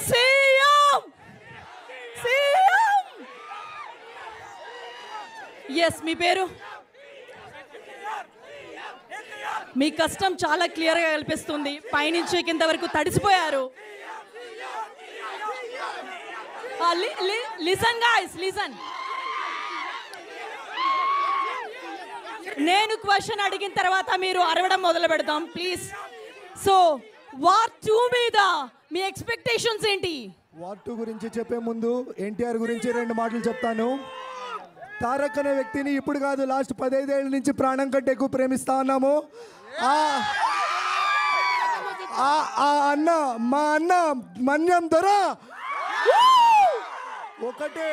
CM CM. Yes, మీ పేరు? మీ కష్టం చాలా క్లియర్గా కనిపిస్తుంది. పైనుంచి కింద వరకు తడిసిపోయారు. Listen guys, listen. నేను క్వశ్చన్ అడిగిన తర్వాత మీరు అరవడం మొదలు పెడతాం ప్లీజ్. సో వార్ 2 మీద మీ ఎక్స్పెక్టేషన్స్ ఏంటి? వార్ 2 గురించి చెప్పే ముందు ఎన్టీఆర్ గురించి 2 మాటలు చెప్తాను. తారక్ అనే వ్యక్తిని ఇప్పుడు కాదు, లాస్ట్ 15 ఏళ్ళ నుంచి ప్రాణం కంటే ఎక్కువ ప్రేమిస్తా ఉన్నాము. అన్న, మా అన్న మన్యం దొర ఒకటే,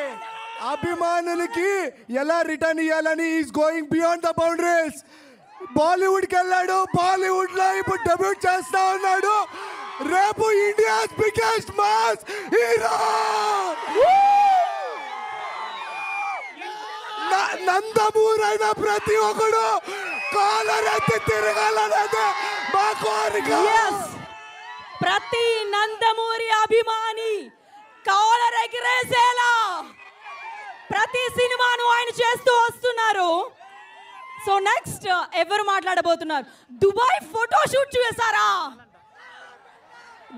అభిమానులకి ఎలా రిటర్న్ ఇవ్వాలని is going beyond the boundaries. బాలీవుడ్కి వెళ్ళాడు, బాలీవుడ్ లో ఇప్పుడు డెబ్యూట్ చేస్తా ఉన్నాడు. రేపు ఇండియాస్ బిగ్గెస్ట్ మాస్ హీరో నందమూరైన ప్రతి ఒక్కడు కాలరెత్తి తిరగాలన్నదే మా కోరిక. ప్రతి నందమూరి అభిమాని కాలర్ ఎగిరేసేలా ప్రతి సినిమాను ఆయన చేస్తూ వస్తున్నారు. సో నెక్స్ట్ ఎవరు మాట్లాడబోతున్నారు? దుబాయ్ ఫోటోషూట్ చూసారా?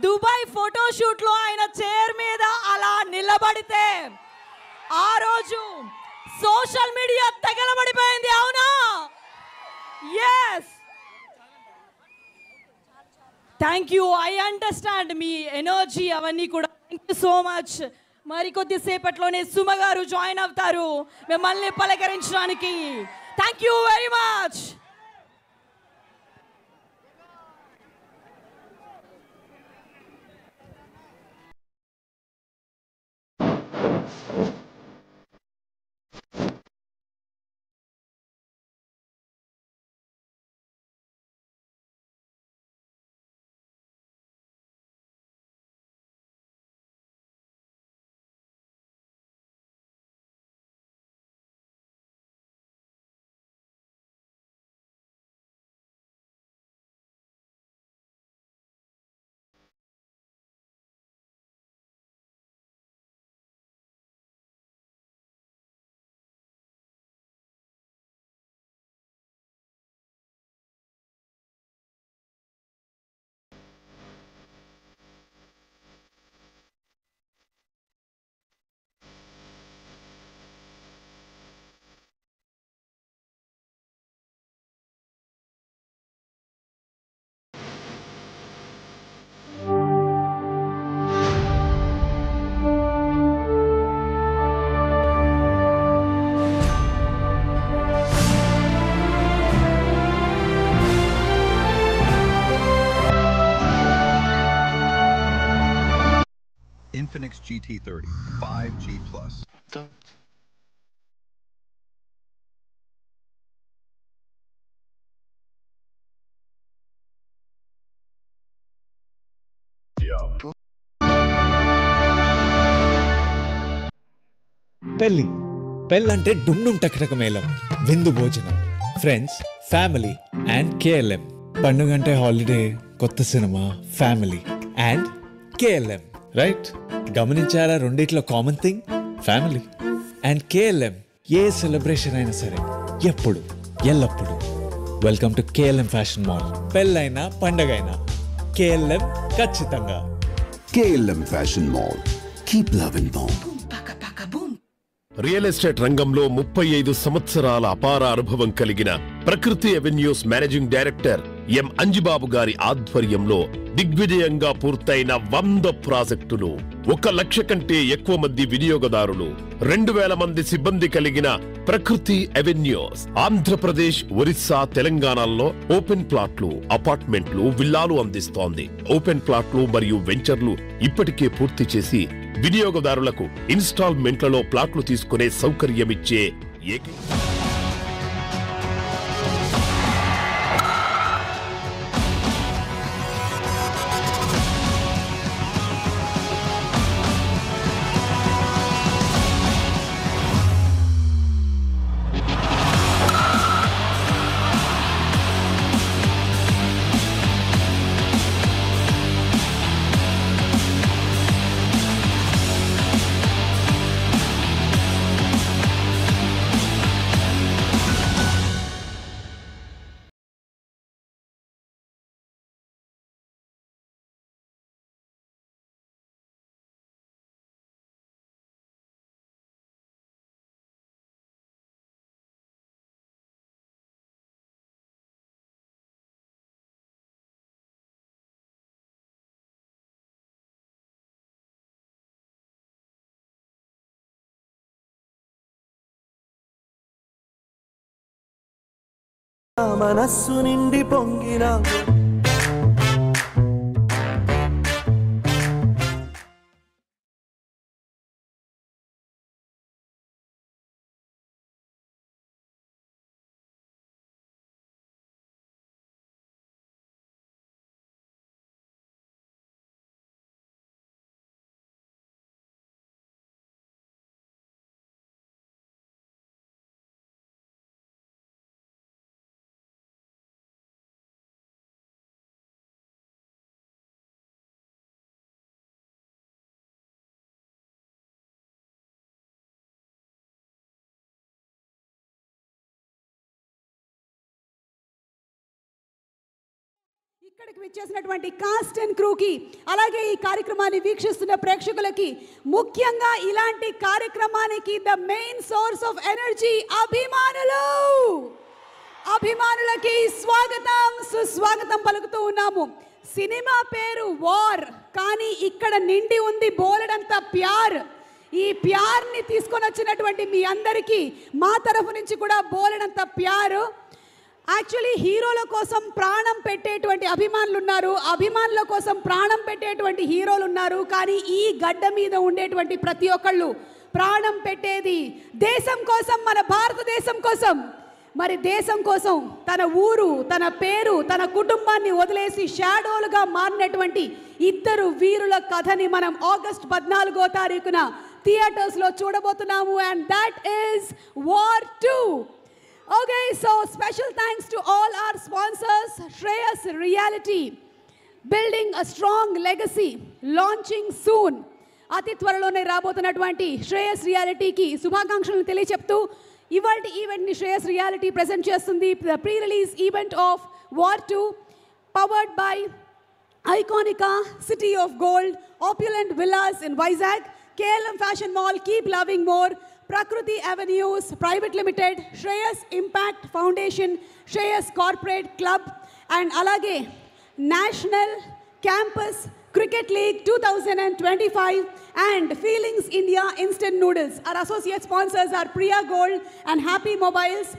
దుబాయ్ ఫోటోషూట్ లో ఆయన చైర్ మీద అలా నిలబడితే ఆ రోజు సోషల్ మీడియా తగలబడిపోయింది, అవునా? Yes, thank you. I understand మీ ఎనర్జీ అవన్నీ కూడా. Thank you so much. మరి కొద్దిసేపట్లోనే సుమ గారు జాయిన్ అవుతారు మిమ్మల్ని పలకరించడానికి. Thank you very much. Infinix GT30 5G Plus. పెళ్ళంటే డుమ్ టకటక మేళం, విందు భోజనం, ఫ్రెండ్స్, ఫ్యామిలీ అండ్ కేఎల్ఎం. పండుగంటే హాలిడే, కొత్త cinema, family and KLM. Right? గమనించారా రెండిట్లో common thing? Family and KLM. ఏ సెలబ్రేషన్ అయినా సరే, ఎప్పుడు, ఎల్లప్పుడు welcome to KLM fashion mall. పెళ్ళైనా పండగైనా కేఎల్ఎం ఖచ్చితంగా. KLM Fashion Mall. Keep loving more. Real estate రంగంలో 35 సంవత్సరాల అపార అనుభవం కలిగిన Prakruthi avenues managing director M Anjibabu garu ఆధ్వర్యంలో దిగ్విజయంగా పూర్తయిన 100 ప్రాజెక్టులు, 1 లక్ష కంటే ఎక్కువ మంది వినియోగదారులు, 2000 మంది సిబ్బంది కలిగిన ప్రకృతి అవెన్యూస్ ఆంధ్రప్రదేశ్, ఒరిస్సా, తెలంగాణలో ఓపెన్ ప్లాట్లు, అపార్ట్మెంట్లు, విల్లాలు అందిస్తోంది. ఓపెన్ ప్లాట్లు మరియు వెంచర్లు ఇప్పటికే పూర్తి చేసి వినియోగదారులకు ఇన్స్టాల్మెంట్లలో ప్లాట్లు తీసుకునే సౌకర్యమిచ్చే మనస్సు నిండి పొంగిన ఇక్కడికి విచ్చేసినటువంటి కాస్ట్ అండ్ క్రూకి, అలాగే ఈ కార్యక్రమాన్ని వీక్షిస్తున్న ప్రేక్షకులకి, ముఖ్యంగా ఇలాంటి కార్యక్రమానికి the main source of energy అభిమానులకి స్వాగతం సుస్వాగతం పలుకుతూ ఉన్నాము. సినిమా పేరు వార్, కానీ ఇక్కడ నిండి ఉంది బోలెడంత ప్యార్. ఈ ప్యార్ని తీసుకొని వచ్చినటువంటి మీ అందరికీ మా తరఫు నుంచి కూడా బోలెడంత ప్యారు. యాక్చువల్లీ హీరోల కోసం ప్రాణం పెట్టేటువంటి అభిమానులు ఉన్నారు, అభిమానుల కోసం ప్రాణం పెట్టేటువంటి హీరోలు ఉన్నారు. కానీ ఈ గడ్డ మీద ఉండేటువంటి ప్రతి ఒక్కళ్ళు ప్రాణం పెట్టేది దేశం కోసం, మన భారతదేశం కోసం. మరి దేశం కోసం తన ఊరు, తన పేరు, తన కుటుంబాన్ని వదిలేసి షాడోలుగా మారినటువంటి ఇద్దరు వీరుల కథని మనం ఆగస్ట్ 14వ తారీఖున థియేటర్స్లో చూడబోతున్నాము. And that is war 2. Okay, so special thanks to all our sponsors. Shreyas Reality, building a strong legacy, launching soon. అతి త్వరలోనే రాబోతున్నటువంటి శ్రేయస్ రియాలిటీకి శుభాకాంక్షలను తెలియచెప్తూ ఇవాల్టి ఈవెంట్ని శ్రేయస్ రియాలిటీ ప్రెజెంట్ చేస్తుంది. Pre release event of war 2, powered by Iconica, city of gold, opulent villas in Vizag, KLM Fashion Mall, Keep Loving More, Prakriti Avenues Private Limited, Shreyas Impact Foundation, Shreyas Corporate Club, and alage National Campus Cricket League 2025 and Feelings India Instant Noodles. Our associate sponsors are Priya Gold and Happy Mobiles.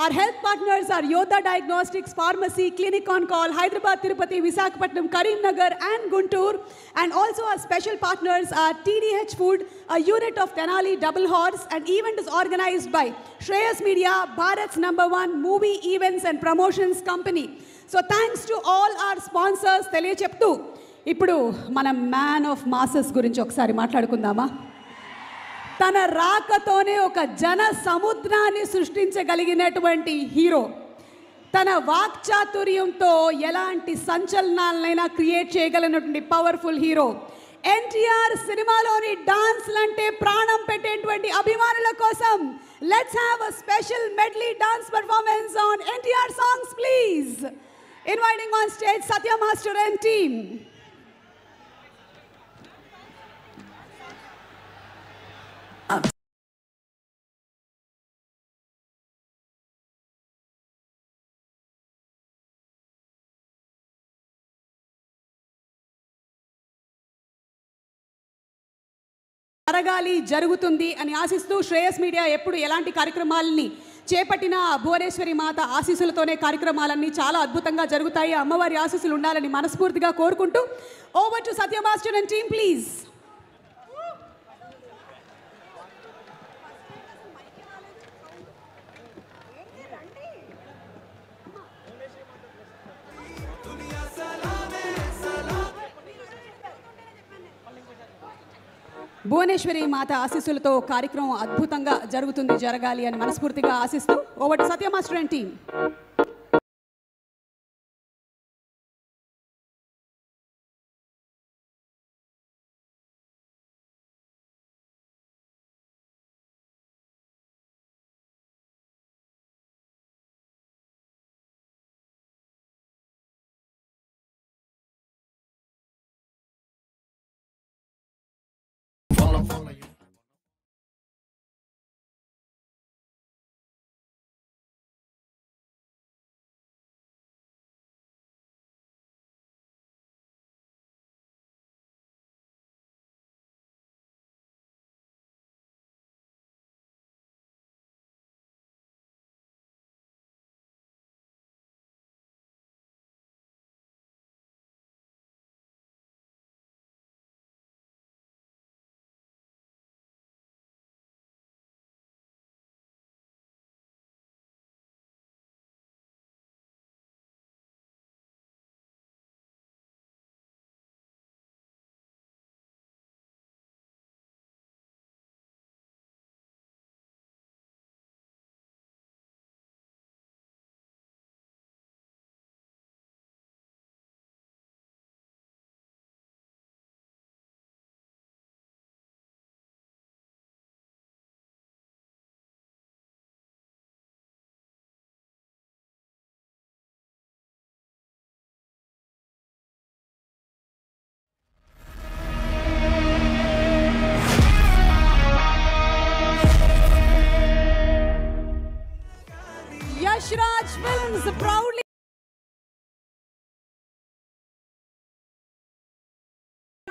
Our health partners are Yoda Diagnostics, Pharmacy, Clinic on Call, Hyderabad, Tirupati, Visakhapatnam, Karimnagar and Guntur. And also our special partners are TDH Food, a unit of Tenali Double Horse. And event is organized by Shreyas Media, Bharat's #1 movie events and promotions company. So thanks to all our sponsors. తెలియచెప్తూ ఇప్పుడు మనం man of masses గురించి ఒకసారి మాట్లాడుకుందామా? తన రాకతోనే ఒక జన సముద్రాన్ని సృష్టించగలిగినటువంటి hero, తన వాక్చాతుర్యంతో ఎలాంటి సంచలనాలనైనా క్రియేట్ చేయగలిగినటువంటి పవర్ఫుల్ హీరో. ఎన్టీఆర్ సినిమాలోని డాన్స్లు అంటే ప్రాణం పెట్టేటువంటి అభిమానుల కోసం let's have a special medley dance performance on NTR songs please. Inviting on stage Satya master and team. జరగాలి, జరుగుతుంది అని ఆశిస్తూ శ్రేయస్ మీడియా ఎప్పుడు ఎలాంటి కార్యక్రమాలని చేపట్టినా భువనేశ్వరి మాత ఆశీస్సులతోనే కార్యక్రమాలన్నీ చాలా అద్భుతంగా జరుగుతాయి. అమ్మవారి ఆశీస్సులు ఉండాలని మనస్ఫూర్తిగా కోరుకుంటూ over to Satya master and team please. Bhuvaneshwari Mata ఆశీస్సులతో కార్యక్రమం అద్భుతంగా జరగాలి అని మనస్ఫూర్తిగా ఆశిస్తూ over to Satya master and team.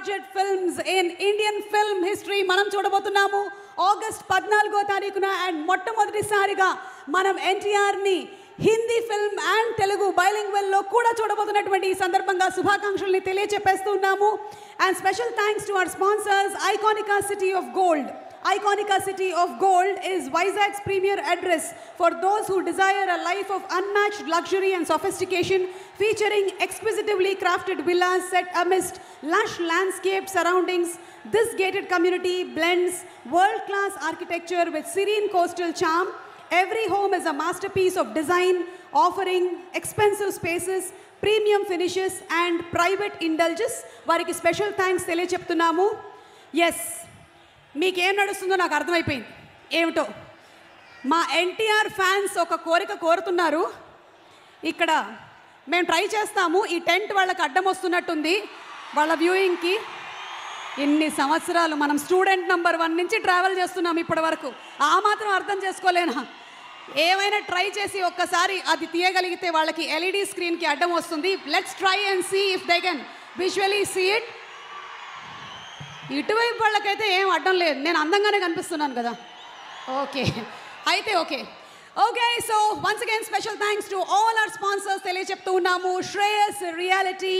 Budget films in Indian film history మనం చూడబోతున్నాము ఆగస్ట్ 14వ తారీఖున. అండ్ మొట్టమొదటిసారిగా మనం ఎన్టీఆర్ని హిందీ ఫిల్మ్ అండ్ తెలుగు బైలింగ్వెల్లో కూడా చూడబోతున్నటువంటి ఈ సందర్భంగా శుభాకాంక్షల్ని తెలియజెప్పేస్తున్నాము. And special thanks to our sponsors Iconica city of gold. Iconica City of Gold is Vizag's premier address for those who desire a life of unmatched luxury and sophistication, featuring exquisitely crafted villas set amidst lush landscape surroundings. This gated community blends world-class architecture with serene coastal charm. Every home is a masterpiece of design, offering expensive spaces, premium finishes and private indulgence. Variki special thanks తెలియచెప్తున్నాము. Yes, మీకేం నడుస్తుందో నాకు అర్థమైపోయింది. ఏమిటో మా NTR fans ఒక కోరిక కోరుతున్నారు. ఇక్కడ మేము ట్రై చేస్తాము. ఈ టెంట్ వాళ్ళకి అడ్డం వస్తున్నట్టుంది వాళ్ళ వ్యూయింగ్కి. ఇన్ని సంవత్సరాలు మనం స్టూడెంట్ నంబర్ 1 నుంచి ట్రావెల్ చేస్తున్నాం ఇప్పటి వరకు. ఆ మాత్రం అర్థం చేసుకోలేనా? ఏమైనా ట్రై చేసి ఒక్కసారి అది తీయగలిగితే వాళ్ళకి ఎల్ఈడి స్క్రీన్కి అడ్డం వస్తుంది. Let's try and see if they can visually see it. ఇటువైపు వాళ్ళకైతే ఏం అడ్డం లేదు, నేను అందంగానే కనిపిస్తున్నాను కదా. ఓకే అయితే okay okay. So once again special thanks to all our sponsors తెలియచెప్తూ ఉన్నాము. Shreyas reality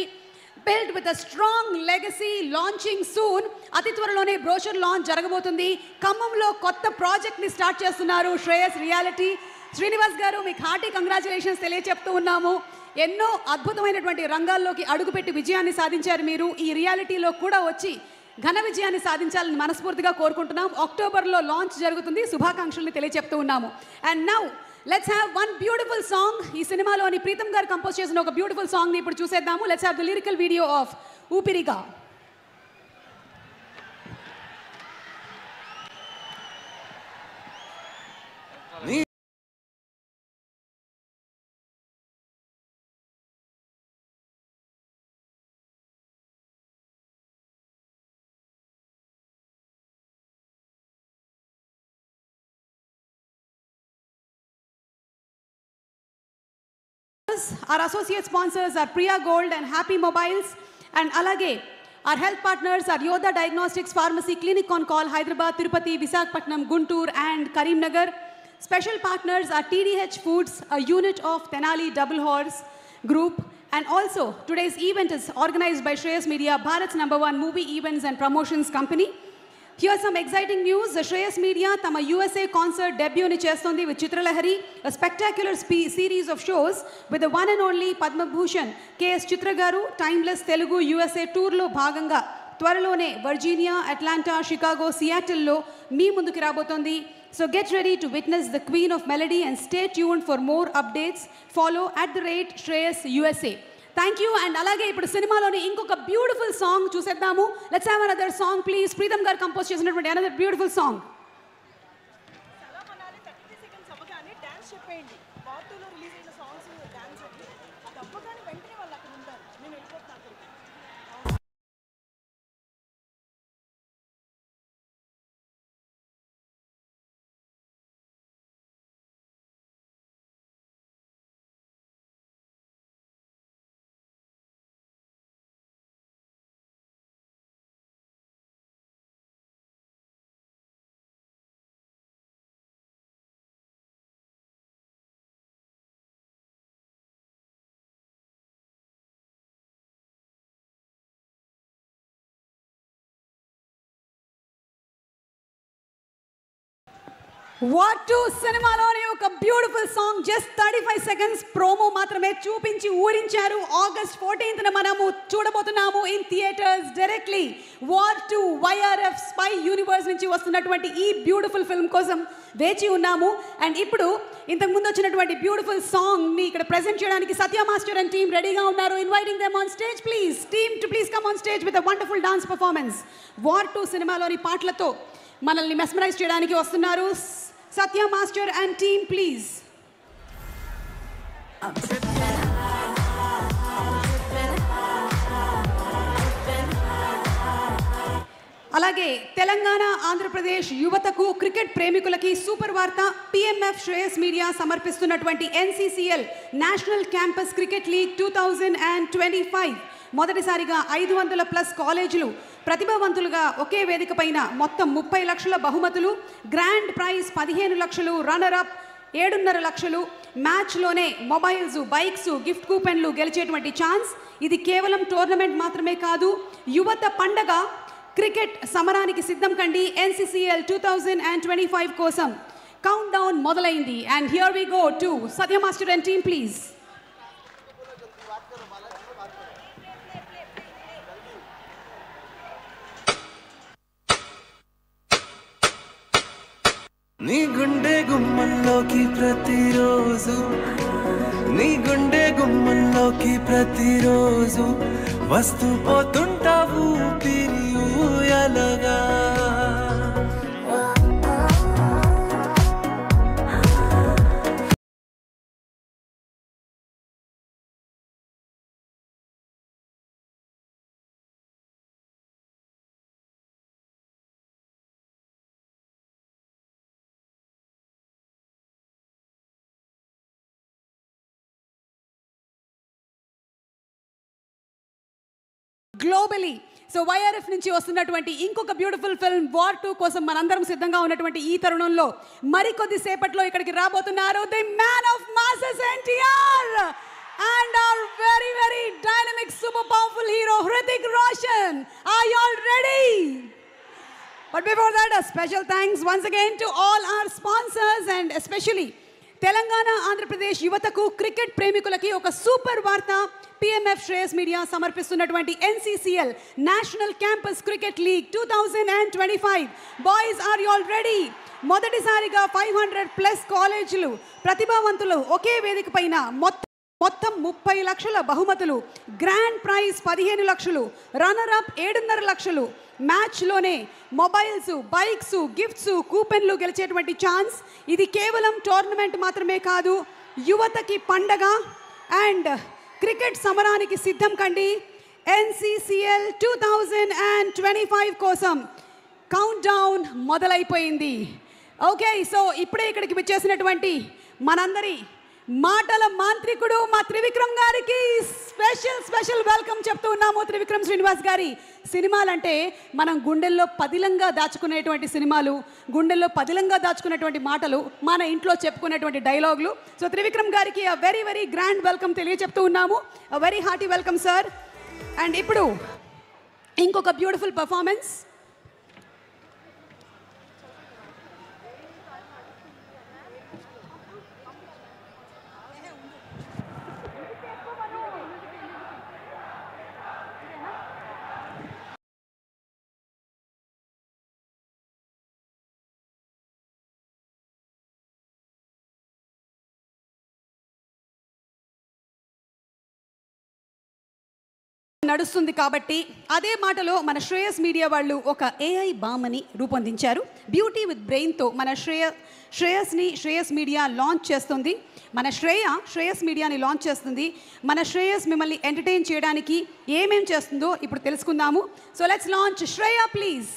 built with a strong legacy, launching soon. అతి త్వరలోనే బ్రోషర్ లాంచ్ జరగబోతుంది. ఖమ్మంలో కొత్త ప్రాజెక్ట్ని స్టార్ట్ చేస్తున్నారు శ్రేయస్ రియాలిటీ. శ్రీనివాస్ గారు మీకు హార్టీ కంగ్రాచులేషన్స్ తెలియచెప్తూ ఉన్నాము. ఎన్నో అద్భుతమైనటువంటి రంగాల్లోకి అడుగుపెట్టి విజయాన్ని సాధించారు మీరు. ఈ రియాలిటీలో కూడా వచ్చి ఘన విజయాన్ని సాధించాలని మనస్ఫూర్తిగా కోరుకుంటున్నాం. అక్టోబర్లో లాంచ్ జరుగుతుంది. శుభాకాంక్షల్ని తెలియచెప్తూ ఉన్నాము. And now let's have one beautiful song. ఈ సినిమాలోని ప్రీతం గారు కంపోజ్ చేసిన ఒక బ్యూటిఫుల్ సాంగ్ని ఇప్పుడు చూసేద్దాము. Let's have the lyrical video of ఊపిరిగా. Our associate sponsors are Priya Gold and Happy Mobiles, and alage our health partners are Yoda Diagnostics Pharmacy, Clinic on Call, Hyderabad, Tirupati, Visakhapatnam, Guntur and Karimnagar. Special partners are TDH Foods, a unit of Tenali Double Horse Group. And also today's event is organized by Shreyas Media, Bharat's #1 movie events and promotions company. Here's some exciting news. The Shreyas Media tama USA concert debut ni chestundi with Chitralahari, a spectacular series of shows with the one and only Padma Bhushan KS Chitra garu Timeless Telugu USA tour lo bhaganga త్వరలోనే Virginia, Atlanta, Chicago, సియాటిల్లో మీ ముందుకు రాబోతోంది. So get ready to witness the Queen of Melody and stay tuned for more updates. Follow @Shreyas USA. Thank you. And alage ఇప్పుడు సినిమాలోని ఇంకొక beautiful song చూసేద్దాము. Let's have another song please. Pritam గారు compose చేసినటువంటి another beautiful song. What to సినిమాలోని ఒక beautiful song. Just 35 seconds promo మాత్రమే చూపించి ఊరించారు. ఆగస్ట్ 14th మనము చూడబోతున్నాము in theatres directly. What to YRF spy universe నుంచి వస్తున్నటువంటి ఈ బ్యూటిఫుల్ ఫిల్మ్ కోసం వేచి ఉన్నాము. అండ్ ఇప్పుడు ఇంతకుముందు వచ్చినటువంటి బ్యూటిఫుల్ సాంగ్ని ఇక్కడ ప్రెజెంట్ చేయడానికి సత్య మాస్టర్ అండ్ టీమ్ రెడీగా ఉన్నారు. Inviting them on stage please. Team to please come on stage with a wonderful dance performance. War 2 సినిమాలోని పాటలతో మనల్ని మెస్మరైజ్ చేయడానికి వస్తున్నారు. Satya Master and team please. అలాగే తెలంగాణ, ఆంధ్రప్రదేశ్ యువతకు, క్రికెట్ ప్రేమికులకి సూపర్ వార్త. PMF శ్రేయస్ మీడియా సమర్పిస్తున్నటువంటి NCCL national campus cricket league 2025 మొదటిసారిగా 500+ కాలేజీలు ప్రతిభావంతులుగా ఒకే వేదిక పైన మొత్తం 30 లక్షల బహుమతులు, గ్రాండ్ ప్రైజ్ 15 లక్షలు, రన్నర్ అప్ 7.5 లక్షలు, మ్యాచ్లోనే మొబైల్స్, బైక్స్, గిఫ్ట్ కూపెన్లు గెలిచేటువంటి ఛాన్స్. ఇది కేవలం టోర్నమెంట్ మాత్రమే కాదు, యువత పండగ. క్రికెట్ సమరానికి సిద్ధం కండి. NCCL 2025 కోసం కౌంట్ డౌన్ మొదలైంది. And here we go to Satya master and team please. నీ గుండె గుమ్మల్లోకి ప్రతిరోజు, నీ గుండె గుమ్మల్లోకి ప్రతిరోజు వస్తూ పోతుంటావు పిరియలగా. గ్లోబలీ సో YRF నుంచి వస్తున్నటువంటి ఇంకొక బ్యూటిఫుల్ ఫిల్మ్ వార్ 2 కోసం మనందరం సిద్ధంగా ఉన్నటువంటి ఈ తరుణంలో మరికొద్ది సేపట్లో ఇక్కడికి రాబోతున్నారు the man of masses NTR and our very very dynamic super powerful hero Hrithik Roshan. Are you all ready? But before that, a special thanks once again to all our sponsors and especially Telangana Andhra Pradesh యువతకు cricket ప్రేమికులకి ఒక super వార్త. PMF Shreyas media సమర్పిస్తున్నటువంటి NCCL national campus cricket league 2025. Boys are you all ready? మొదటిసారిగా 500+ కాలేజీలు ప్రతిభావంతులు ఒకే వేదిక పైన మొత్తం 30 లక్షల బహుమతులు, గ్రాండ్ ప్రైజ్ 15 లక్షలు, రన్నర్ అప్ 7.5 లక్షలు, మ్యాచ్లోనే మొబైల్స్, బైక్స్, గిఫ్ట్స్, కూపెన్లు గెలిచేటువంటి ఛాన్స్. ఇది కేవలం టోర్నమెంట్ మాత్రమే కాదు, యువతకి పండగ. అండ్ క్రికెట్ సమరానికి సిద్ధం కండి. NCCL 2025 కోసం కౌంట్ డౌన్ మొదలైపోయింది. ఓకే, సో ఇప్పుడే ఇక్కడికి వచ్చేసినటువంటి మనందరి మాటల మాంత్రికుడు మా త్రివిక్రమ్ గారికి స్పెషల్ వెల్కమ్ చెప్తూ ఉన్నాము. త్రివిక్రమ్ శ్రీనివాస్ గారి సినిమాలంటే మనం గుండెల్లో పదిలంగా దాచుకునేటువంటి సినిమాలు, గుండెల్లో పదిలంగా దాచుకునేటువంటి మాటలు, మన ఇంట్లో చెప్పుకునేటువంటి డైలాగులు. సో త్రివిక్రమ్ గారికి a very very grand welcome తెలియచెప్తూ ఉన్నాము. a very hearty welcome sir. And ఇప్పుడు ఇంకొక బ్యూటిఫుల్ పర్ఫార్మెన్స్. నడుస్తుంది కాబట్టి అదే మాటలో మన శ్రేయస్ మీడియా వాళ్ళు ఒక AI బామ్ని రూపొందించారు. బ్యూటీ విత్ బ్రెయిన్తో మన శ్రేయస్ మీడియా లాంచ్ చేస్తుంది. మన శ్రేయస్ మీడియాని లాంచ్ చేస్తుంది. మన శ్రేయస్ మిమ్మల్ని ఎంటర్టైన్ చేయడానికి ఏమేం చేస్తుందో ఇప్పుడు తెలుసుకుందాము. So let's launch Shreya please.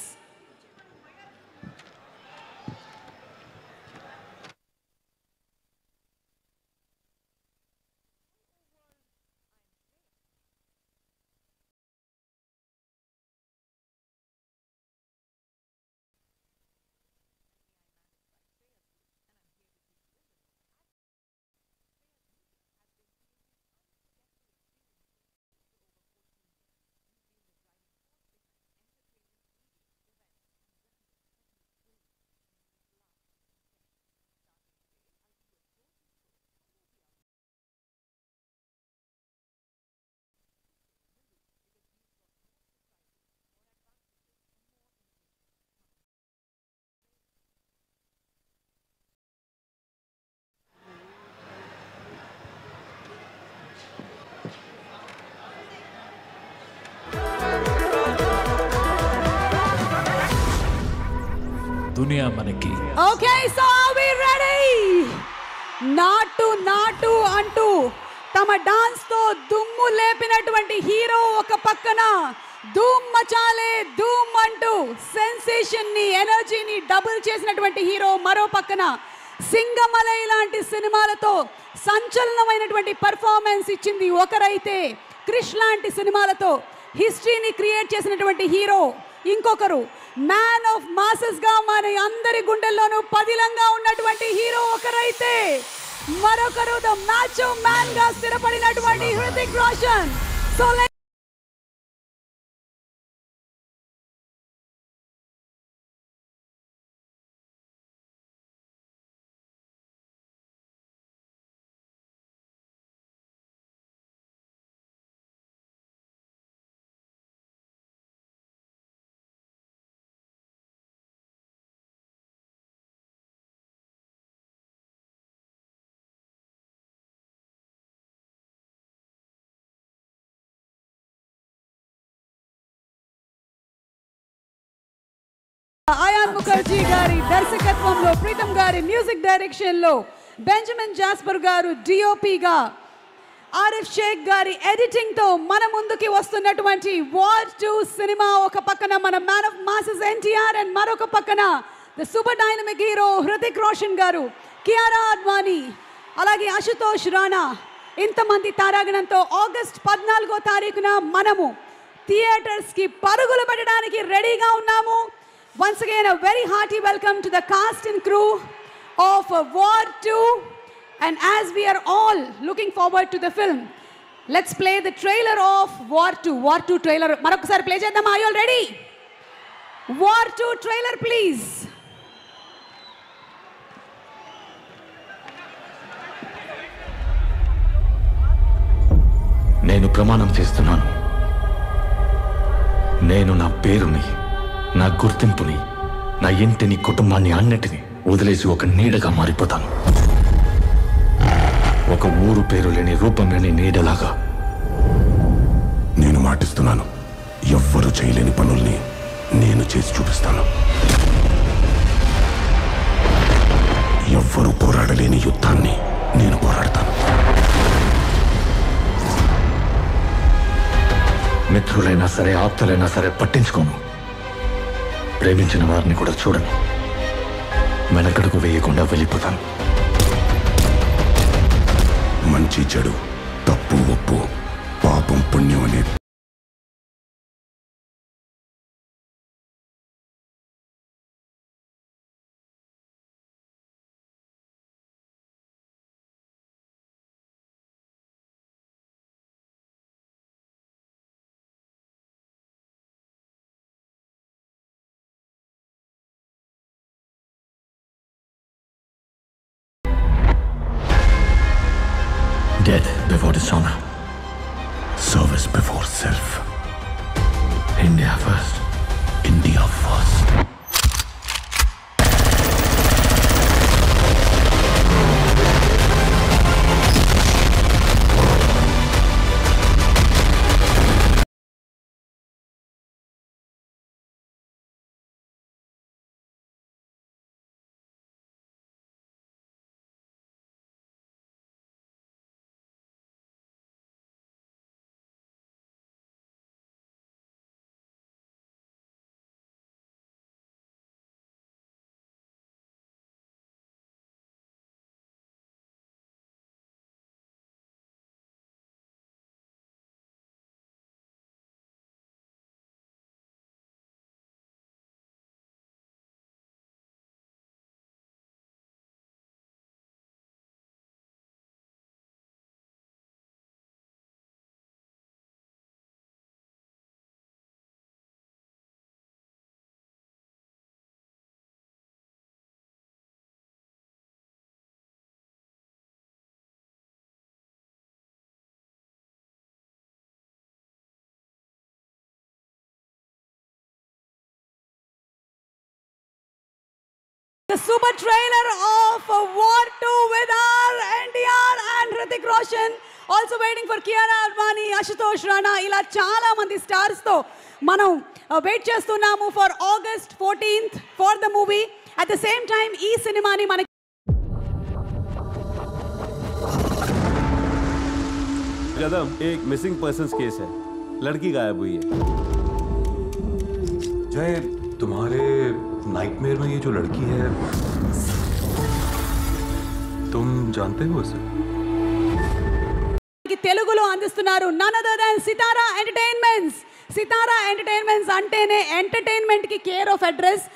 దునియా మనకి. Okay, so are we ready? నాటు అంటూ తమ డాన్స్ తో దుమ్ము లేపినటువంటి హీరో ఒక పక్కన, ధూమ్ మచాలే ధూమ్ అంటూ సెన్సేషన్ ని, ఎనర్జీని డబుల్ చేసినటువంటి హీరో మరో పక్కన, సింగమలై లాంటి సినిమాలతో సంచలనమైనటువంటి పర్ఫార్మెన్స్ ఇచ్చింది ఒకరైతే, క్రిష్ లాంటి సినిమాలతో హిస్టరీని క్రియేట్ చేసినటువంటి హీరో ఇంకొకరు, మ్యాన్ ఆఫ్ మాసెస్ గా మన అందరి గుండెల్లోనూ పదిలంగా ఉన్నటువంటి హీరో ఒకరైతే మరొకరు ద మ్యాచో మ్యాన్ గా స్థిరపడినటువంటి హృతిక్ రోషన్. సో అయాన్ ముఖర్జీ గారి దర్శకత్వంలో, ప్రీతం గారి మ్యూజిక్ డైరెక్షన్ లో, బెంజమిన్ జాస్పర్ గారు డిఓపిగా, ఆరిఫ్ షేక్ గారి ఎడిటింగ్ తో మన ముందుకి వస్తున్నటువంటి వార్ 2 సినిమా. ఒక పక్కన మన man of masses NTR and మరొక పక్కన the super dynamic hero Hrithik Roshan గారు, కియారా అద్వానీ, అలాగే అశుతోష్ రాణా, ఇంతమంది తారాగణంతో ఆగస్ట్ 14వ తారీఖున మనము థియేటర్స్ కి పరుగులు పెట్టడానికి రెడీగా ఉన్నాము. Once again, a very hearty welcome to the cast and crew of War 2. And as we are all looking forward to the film, let's play the trailer of War 2. War 2 trailer. Marokasari play cheddam. Are you all ready? War 2 trailer, please. నేను ప్రమాణం చేస్తున్నాను. నేను నా పేరుని, నా గుర్తింపుని, నా ఇంటిని, కుటుంబాన్ని, అన్నిటిని వదిలేసి ఒక నీడగా మారిపోతాను. ఒక ఊరు పేరు లేని, రూపం లేని నీడలాగా. నేను మాటిస్తున్నాను, ఎవ్వరూ చేయలేని పనుల్ని నేను చేసి చూపిస్తాను. ఎవ్వరూ పోరాడలేని యుద్ధాన్ని నేను పోరాడతాను. మిత్రులైనా సరే, ఆప్తులైనా సరే పట్టించుకోను. ప్రేమించిన వారిని కూడా చూడను. వెనకడుగు వేయకుండా వెళ్ళిపోతాను. మంచి చెడు, తప్పు ఒప్పు, పాపం పుణ్యం అనే death before dishonor, service before self. India first. India first. The super trailer of War 2 with our NTR and Hritik Roshan. Also waiting for Kiara Advani, Ashutosh Rana. ఇలా చాలా మంది స్టార్స్ తో మనం వెయిట్ చేస్తున్నాము for August 14th for the movie. At the same time ఈ సినిమాని మనకి कदम एक मिसिंग पर्संस केस है, लड़की गायब हुई है। जय, तुम्हारे नाइटमेयर में ये जो लड़की है, तुम जानते हो उसे? తెలుగులో ఆహ్వానిస్తున్నారు none other than Sitara entertainments. Sitara entertainments అంటేనే ఎంటర్టైన్మెంట్కి care of address.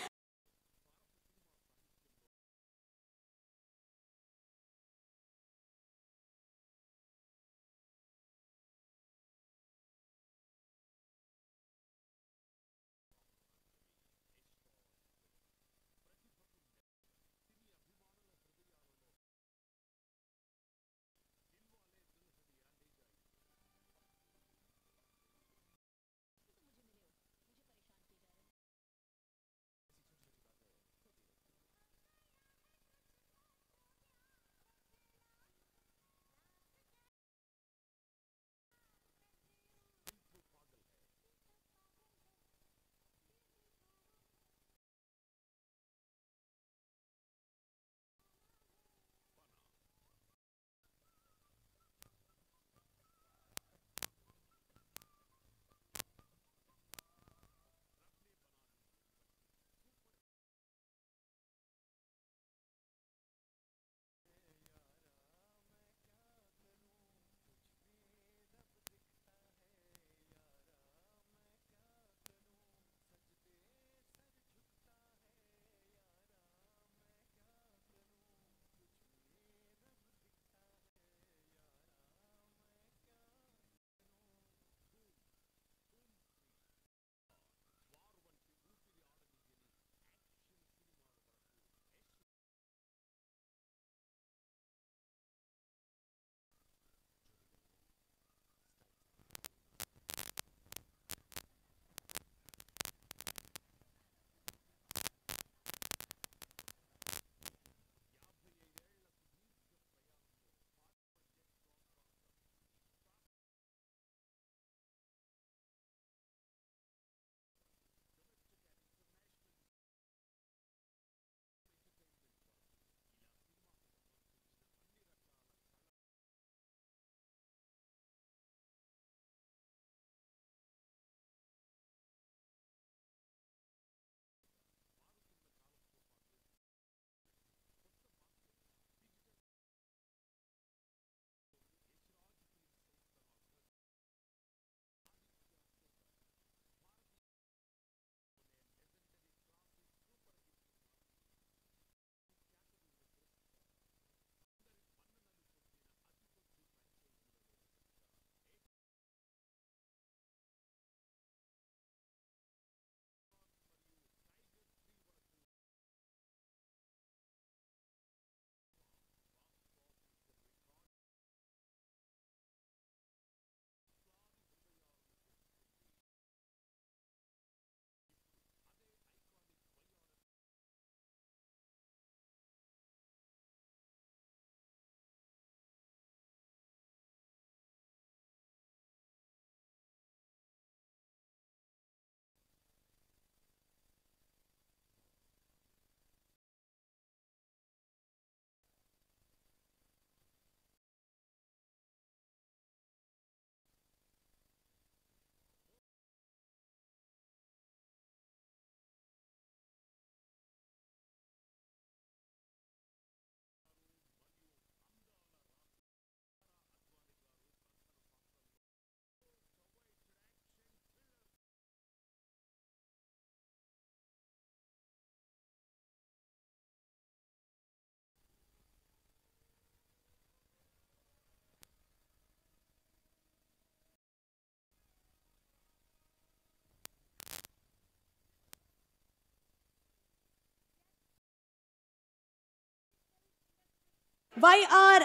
Why are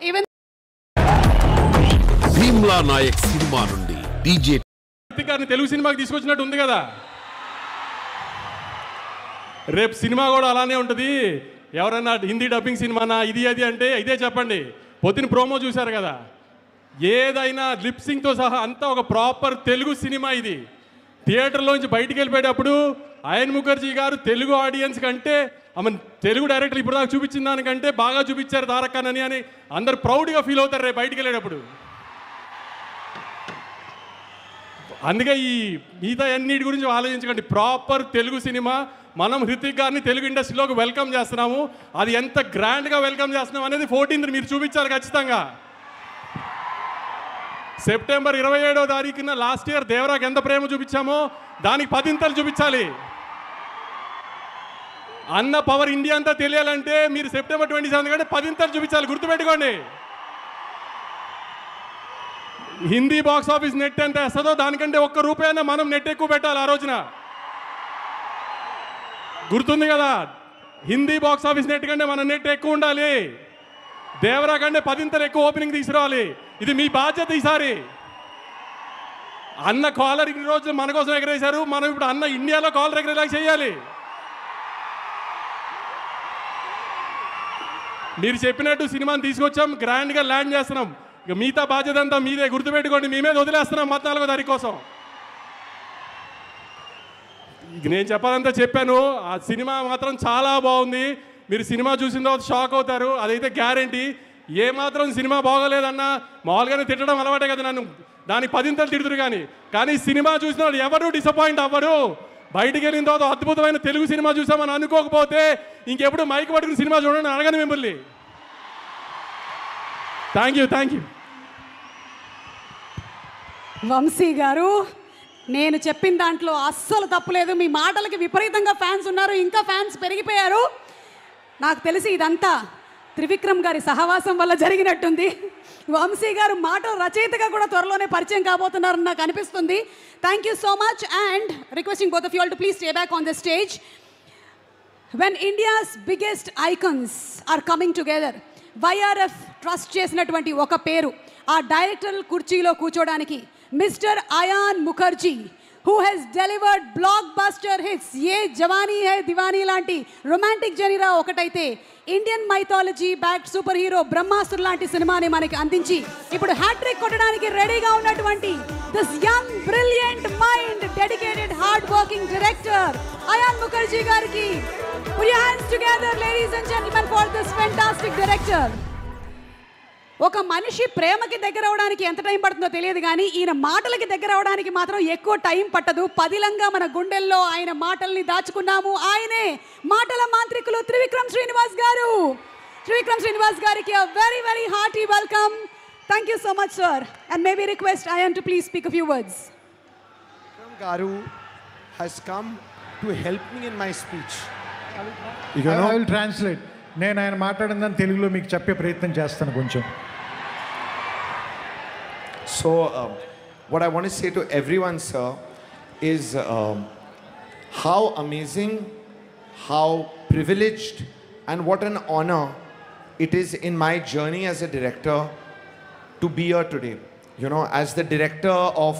even Bheemla Nayak సినిమా నుండి డీజే గారిని తెలుగు సినిమాకి తీసుకొచ్చినట్టు ఉంది కదా. రేపు సినిమా కూడా అలానే ఉంటుంది. ఎవరన్నా హిందీ డబ్బింగ్ సినిమానా ఇది అది అంటే ఇదే చెప్పండి. పొద్దున ప్రోమో చూశారు కదా, ఏదైనా లిప్సింగ్తో సహా అంతా ఒక ప్రాపర్ తెలుగు సినిమా. ఇది థియేటర్లోంచి బయటికి వెళ్ళిపోయేటప్పుడు అయన్ ముఖర్జీ గారు తెలుగు ఆడియన్స్ కంటే ఆమె తెలుగు డైరెక్టర్ ఇప్పుడు దాకా చూపించిన దానికంటే బాగా చూపించారు తారక్ ఖాన్ అని అందరు ప్రౌడ్గా ఫీల్ అవుతారు రేపు బయటికి వెళ్ళేటప్పుడు. అందుకే ఈ మిగతా అన్నిటి గురించి ఆలోచించకండి. Proper Telugu cinema. మనం హృతిక్ గారిని తెలుగు ఇండస్ట్రీలోకి వెల్కమ్ చేస్తున్నాము. అది ఎంత గ్రాండ్గా వెల్కమ్ చేస్తున్నాం అనేది 14th మీరు చూపించాలి ఖచ్చితంగా. సెప్టెంబర్ 27వ తారీఖున లాస్ట్ ఇయర్ దేవరాకి ఎంత ప్రేమ చూపించామో దానికి 10 చూపించాలి. అన్న పవర్ ఇండియా అంతా తెలియాలంటే మీరు సెప్టెంబర్ 27 కంటే 10 చూపించాలి, గుర్తుపెట్టుకోండి. హిందీ బాక్స్ ఆఫీస్ నెట్ ఎంత వేస్తుందో దానికంటే ₹1 మనం నెట్ ఎక్కువ పెట్టాలి ఆ రోజున. గుర్తుంది కదా, హిందీ బాక్స్ ఆఫీస్ నెట్ కంటే మన నెట్ ఎక్కువ ఉండాలి. దేవరా కంటే 10 ఎక్కువ ఓపెనింగ్ తీసుకురావాలి. ఇది మీ బాధ్యత ఈసారి. అన్న కాలర్ ఇన్ని రోజులు మన కోసం ఎగరేశారు, మనం ఇప్పుడు అన్న ఇండియాలో కాలర్ ఎగరేలా చేయాలి. మీరు చెప్పినట్టు సినిమాని తీసుకొచ్చాం, గ్రాండ్గా ల్యాండ్ చేస్తున్నాం. ఇక మిగతా బాధ్యత అంతా మీదే, గుర్తుపెట్టుకోండి. మీ మీద వదిలేస్తున్నాం 14వ తారీఖు కోసం. నేను చెప్పాలంతా చెప్పాను. ఆ సినిమా మాత్రం చాలా బాగుంది. మీరు సినిమా చూసిన తర్వాత షాక్ అవుతారు, అదైతే గ్యారంటీ. ఏమాత్రం సినిమా బాగోలేదన్నా మామూలుగానే తిట్టడం అలవాటే కదా నన్ను, దానికి 10 తిడుతురు. కానీ సినిమా చూసిన వాళ్ళు ఎవరు డిసప్పాయింట్ అవ్వరు. బయటికి వెళ్ళిన తర్వాత అద్భుతమైన తెలుగు సినిమా చూసామని అనుకోకపోతే ఇంకెప్పుడు మైక్ పట్టుకుని సినిమా చూడండి అడగను మిమ్మల్ని. Thank you. వంశీ గారు, నేను చెప్పిన దాంట్లో అస్సలు తప్పులేదు. మీ మాటలకి విపరీతంగా ఫ్యాన్స్ ఉన్నారు, ఇంకా ఫ్యాన్స్ పెరిగిపోయారు. నాకు తెలిసి ఇదంతా త్రివిక్రమ్ గారి సహవాసం వల్ల జరిగినట్టుంది. వంశీ గారు మాటల రచయితగా కూడా త్వరలోనే పరిచయం కాబోతున్నారని నాకు అనిపిస్తుంది. Thank you so much and requesting both of you all to please stay back on the stage. When India's biggest icons are coming together, YRF trust చేసినటువంటి ఒక పేరు ఆ డైరెక్టర్ కుర్చీలో కూర్చోడానికి mister Ayan Mukherji, who has delivered blockbuster hits. ye jawani hai diwani లాంటి romantic genre ఒకటైతే, Indian mythology backed super hero Brahmastra లాంటి సినిమాని మనకి అందించి ఇప్పుడు హ్యాట్రిక్ కొట్టడానికి రెడీగా ఉన్నటువంటి this young brilliant mind, dedicated hard working director Ayan Mukherjee గారికి put your hands together ladies and gentlemen for this fantastic director. ఒక మనిషి ప్రేమకి దగ్గర అవడానికి ఎంత టైం పడుతుందో తెలియదు, కానీ ఈయన మాటలకి దగ్గర అవడానికి మాత్రం ఎక్కువ టైం పట్టదు. పదిలంగా మన గుండెల్లో ఆయన మాటల్ని దాచుకున్నాము. ఆయనే మాటల మాంత్రికులు త్రివిక్రమ్ శ్రీనివాస్ గారు. త్రివిక్రమ్ శ్రీనివాస్ గారికి a very very hearty welcome. Thank you so much sir, and may we request Ayan to please speak a few words. Vikram Garu has come to help me in my speech. I will translate. నేను ఆయన మాట్లాడిందని తెలుగులో మీకు చెప్పే ప్రయత్నం చేస్తాను కొంచెం. So what I want to say to everyone, sir, is how amazing, how privileged and what an honor it is in my journey as a director to be here today. You know, as the director of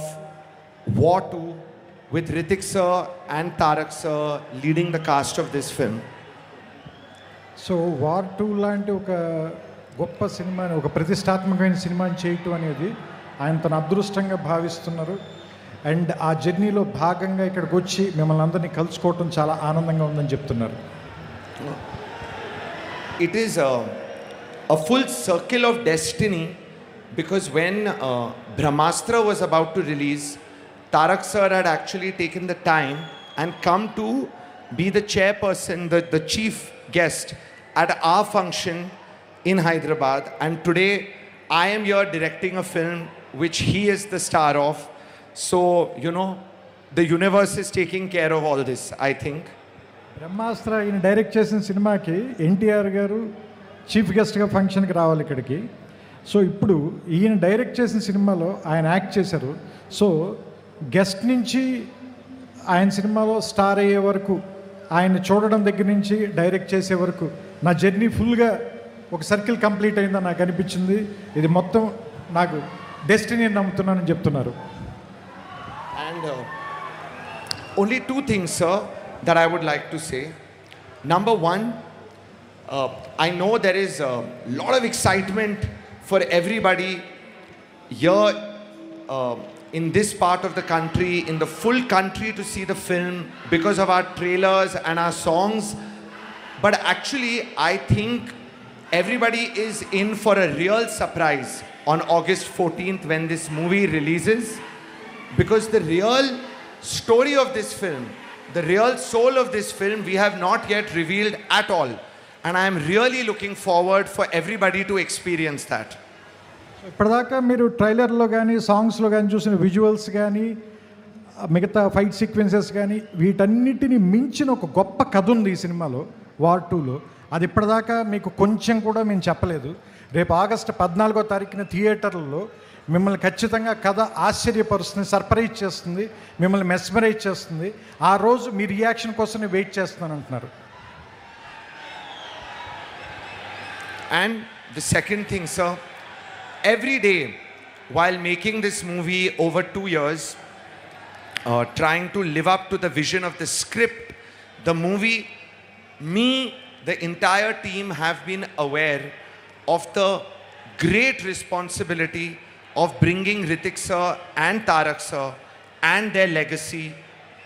War 2 with Hrithik sir and Tarak sir leading the cast of this film. So war 2 లాంటి ఒక గొప్ప సినిమాని, ఒక ప్రతిష్టాత్మకమైన సినిమాని చేయటం అనేది ఆయన తన అదృష్టంగా భావిస్తున్నారు. అండ్ ఆ జర్నీలో భాగంగా ఇక్కడికి వచ్చి మిమ్మల్ని అందరినీ కలుసుకోవటం చాలా ఆనందంగా ఉందని చెప్తున్నారు. It is a full circle of destiny, because when Brahmastra was about to release, Tarak sir had actually taken the time and come to be the chairperson, the chief guest at our function in Hyderabad, and today I am here directing a film which he is the star of. So, you know, the universe is taking care of all this, I think. బ్రహ్మాస్త్ర ఈయన direct చేసిన సినిమాకి ఎన్టీఆర్ గారు chief గెస్ట్గా ఫంక్షన్కి రావాలి ఇక్కడికి. So ఇప్పుడు ఈయన డైరెక్ట్ చేసిన సినిమాలో ఆయన యాక్ట్ చేశారు. సో గెస్ట్ నుంచి ఆయన సినిమాలో స్టార్ అయ్యే వరకు, ఆయన చూడడం దగ్గర నుంచి డైరెక్ట్ చేసే వరకు నా జర్నీ ఫుల్గా ఒక సర్కిల్ కంప్లీట్ అయిందని నాకు అనిపించింది. ఇది మొత్తం నాకు డెస్టినీ అని నమ్ముతున్నానని చెప్తున్నారు. And only two things, sir, that I would like to say. Number one, I know there is a lot of excitement for everybody here in this part of the country, in the full country, to see the film because of our trailers and our songs. But actually, I think everybody is in for a real surprise on August 14th when this movie releases, because the real story of this film, the real soul of this film, we have not yet revealed at all. And I am really looking forward for everybody to experience that. ఇప్పటిదాకా మీరు ట్రైలర్లో కానీ సాంగ్స్లో కానీ చూసిన visuals కానీ మిగతా fight sequences కానీ వీటన్నిటిని మించిన ఒక గొప్ప కథ ఉంది ఈ సినిమాలో వార్ 2లో. అది ఇప్పటిదాకా మీకు కొంచెం కూడా మేము చెప్పలేదు. రేపు ఆగస్టు 14వ తారీఖున థియేటర్లలో మిమ్మల్ని ఖచ్చితంగా కథ ఆశ్చర్యపరుస్తుంది, సర్ప్రైజ్ చేస్తుంది, మిమ్మల్ని మెస్మరైజ్ చేస్తుంది. ఆ రోజు మీ రియాక్షన్ కోసం నేను వెయిట్ చేస్తున్నాను అంటున్నారు. And the second thing, sir, every day while making this movie over 2 years, trying to live up to the vision of the script, the movie, me, the entire team have been aware of the great responsibility of bringing Hrithik sir and Tarak sir and their legacy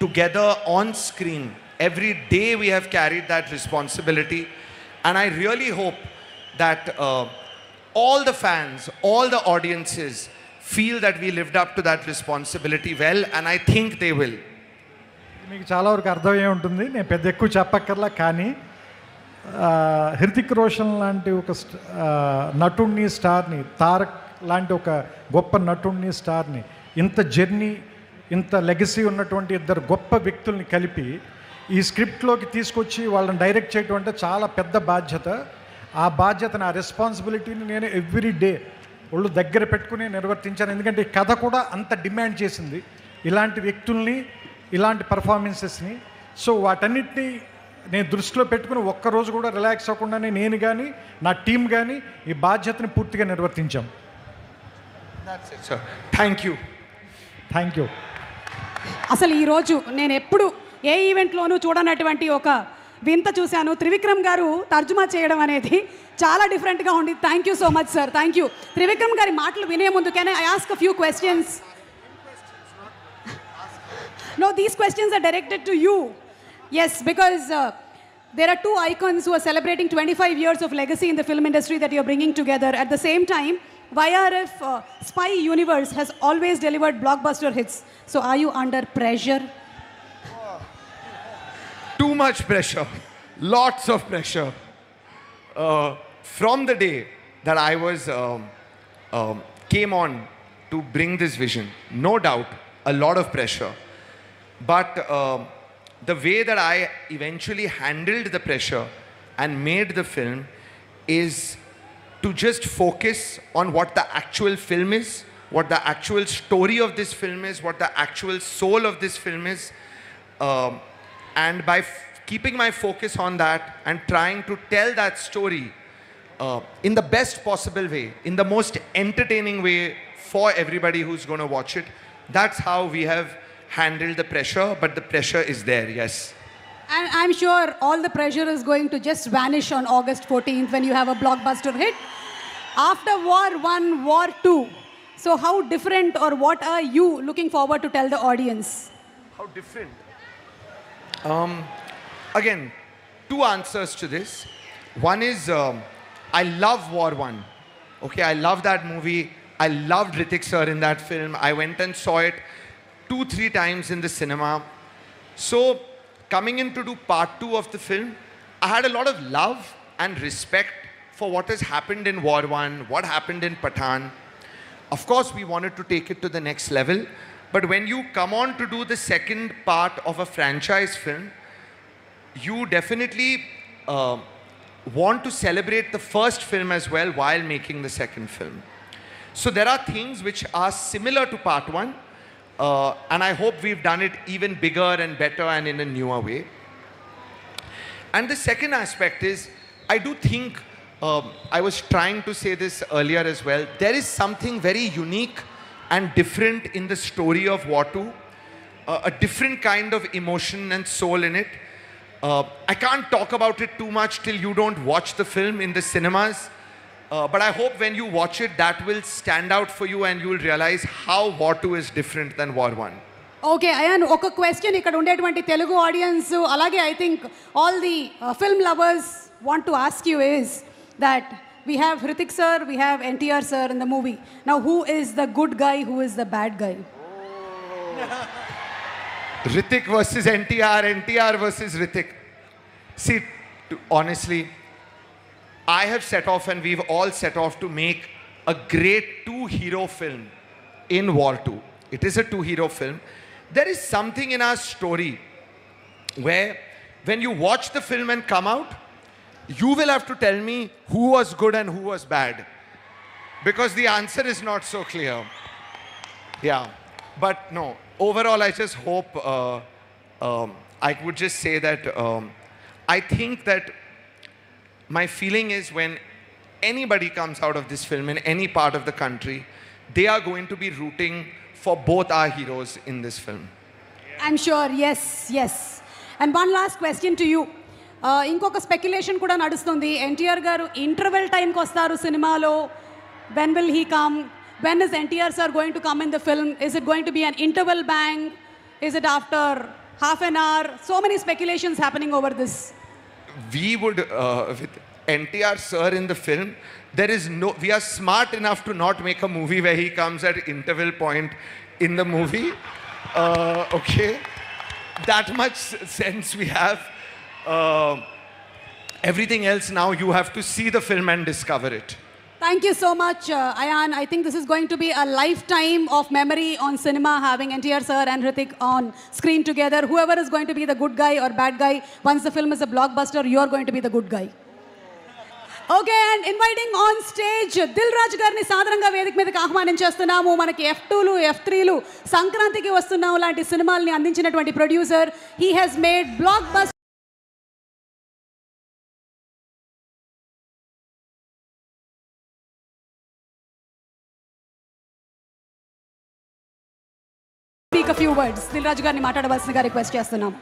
together on screen. Every day we have carried that responsibility, and I really hope that all the fans, all the audiences feel that we lived up to that responsibility well, and I think they will. మీకు చాలా వరకు అర్థమయ్యే ఉంటుంది, నేను పెద్ద ఎక్కువ చెప్పక్కర్లా. కానీ హృతిక్ రోషన్ లాంటి ఒక నటుడిని, స్టార్ని, తారక్ లాంటి ఒక గొప్ప నటుడిని, స్టార్ని, ఇంత జర్నీ, ఇంత లెగసీ ఉన్నటువంటి ఇద్దరు గొప్ప వ్యక్తుల్ని కలిపి ఈ స్క్రిప్ట్లోకి తీసుకొచ్చి వాళ్ళని డైరెక్ట్ చేయడం అంటే చాలా పెద్ద బాధ్యత. ఆ బాధ్యతను, ఆ రెస్పాన్సిబిలిటీని నేను ఎవ్రీ డే ఒళ్ళు దగ్గర పెట్టుకుని నిర్వర్తించాను. ఎందుకంటే ఈ కథ కూడా అంత డిమాండ్ చేసింది ఇలాంటి వ్యక్తుల్ని, ఇలాంటి పర్ఫార్మెన్సెస్ని. సో వాటన్నిటినీ నేను దృష్టిలో పెట్టుకుని ఒక్కరోజు కూడా రిలాక్స్ అవ్వకుండానే నేను కానీ నా టీం కానీ ఈ బాధ్యతని పూర్తిగా నిర్వర్తించాం. Thank you. Thank you. అసలు ఈరోజు నేను ఎప్పుడు ఏ ఈవెంట్లోనూ చూడనటువంటి ఒక వింత చూశాను. త్రివిక్రమ్ గారు తర్జుమా చేయడం అనేది చాలా డిఫరెంట్గా ఉంది. Thank you so much sir. Thank you. Trivikram గారి మాటలు వినే ముందు can I ask a few questions? No, these questions are directed to you. Yes, because there are two icons who are celebrating 25 years of legacy in the film industry that you're bringing together. At the same time, YRF Spy Universe has always delivered blockbuster hits. So are you under pressure? Too much pressure, lots of pressure. From the day that I was came on to bring this vision, no doubt, a lot of pressure. But the way that I eventually handled the pressure and made the film is to just focus on what the actual film is, what the actual story of this film is, what the actual soul of this film is. And by keeping my focus on that and trying to tell that story in the best possible way, in the most entertaining way for everybody who's going to watch it, that's how we have handled the pressure. But the pressure is there, yes. And I'm sure all the pressure is going to just vanish on August 14th when you have a blockbuster hit. After War 1, War 2. So how different, or what are you looking forward to tell the audience? How different? Again, two answers to this. One is, I love War 1. Okay, I love that movie. I loved Hrithik sir in that film. I went and saw it 2-3 times in the cinema. So coming in to do part 2 of the film, I had a lot of love and respect for what has happened in War 1, what happened in Pathan. Of course, we wanted to take it to the next level. But when you come on to do the second part of a franchise film, you definitely want to celebrate the first film as well while making the second film. So there are things which are similar to part 1. And I hope we've done it even bigger and better and in a newer way. And the second aspect is, I do think, I was trying to say this earlier as well, there is something very unique and different in the story of War 2, a different kind of emotion and soul in it. I can't talk about it too much till you don't watch the film in the cinemas. But I hope when you watch it, that will stand out for you and you will realize how War 2 is different than War 1. Okay, Ayan, oka question ikkada undetvanti Telugu audience, alage I think all the film lovers want to ask you is that we have Hrithik sir, we have NTR sir in the movie. Now who is the good guy, who is the bad guy? Hrithik versus NTR, NTR versus Hrithik. See, honestly, I have set off and we've all set off to make a great two-hero film in War 2. It is a two-hero film. There is something in our story where when you watch the film and come out, you will have to tell me who was good and who was bad. Because the answer is not so clear. Yeah. But no, overall I just hope, I would just say that I think that my feeling is when anybody comes out of this film in any part of the country, they are going to be rooting for both our heroes in this film. I'm sure, yes, yes. And one last question to you. ఇంకొక speculation కూడా నడుస్తుంది ఎన్టీఆర్ గారు interval టైంకి వస్తారు సినిమాలో when will he come, when is NTR sir going to come in the film, is it going to be an interval bang, is it after half an hour, so many speculations happening over this. We would with NTR sir in the film, there is no, we are smart enough to not make a movie where he comes at interval point in the movie. Okay, that much sense we have. Everything else now you have to see the film and discover it. Thank you so much, Ayan. I think this is going to be a lifetime of memory on cinema, having NTR sir and Hrithik on screen together. Whoever is going to be the good guy or bad guy, once the film is a blockbuster, you are going to be the good guy. Okay, and inviting on stage Dil Raj garni సాదరంగా వేదిక మీదకి ఆహ్వానించేస్తున్నాము. మనకి F2లు F3లు సంక్రాంతికి వస్తున్నాము లాంటి సినిమాల్ని అందించినటువంటి producer. He has made blockbuster a few words. Dil Raju గారిని మాట్లాడవలసిందిగా రిక్వెస్ట్ చేస్తున్నాం.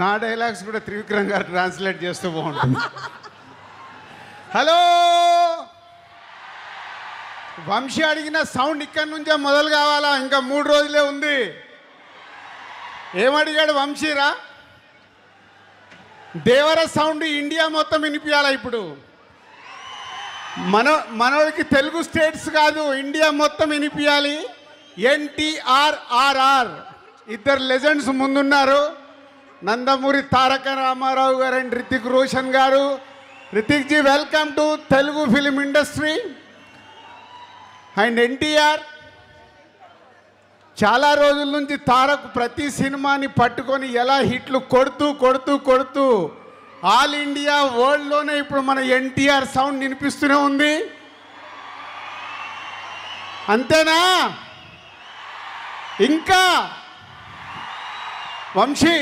నా డైలాగ్స్ కూడా త్రివిక్రమ్ గారు ట్రాన్స్లేట్ చేస్తూ బాగుంటుంది. హలో, వంశీ అడిగిన సౌండ్ ఇక్కడి నుంచే మొదలు కావాలా? ఇంకా 3 రోజులే ఉంది. ఏమడిగాడు వంశీరా? దేవర సౌండ్ ఇండియా మొత్తం వినిపించాలా ఇప్పుడు? మనోడికి తెలుగు స్టేట్స్ కాదు, ఇండియా మొత్తం వినిపించాలి. NTRRR ఇద్దరు లెజెండ్స్ ముందున్నారు. నందమూరి తారక రామారావు గారు and Hrithik Roshan garu. Hrithik ji, welcome to Telugu film industry. And NTR చాలా రోజుల నుంచి తారక్ ప్రతి సినిమాని పట్టుకొని ఎలా హిట్లు కొడుతూ ఆల్ ఇండియా వరల్డ్లోనే ఇప్పుడు మన ఎన్టీఆర్ సౌండ్ వినిపిస్తూనే ఉంది. అంతేనా? ఇంకా వంశీ,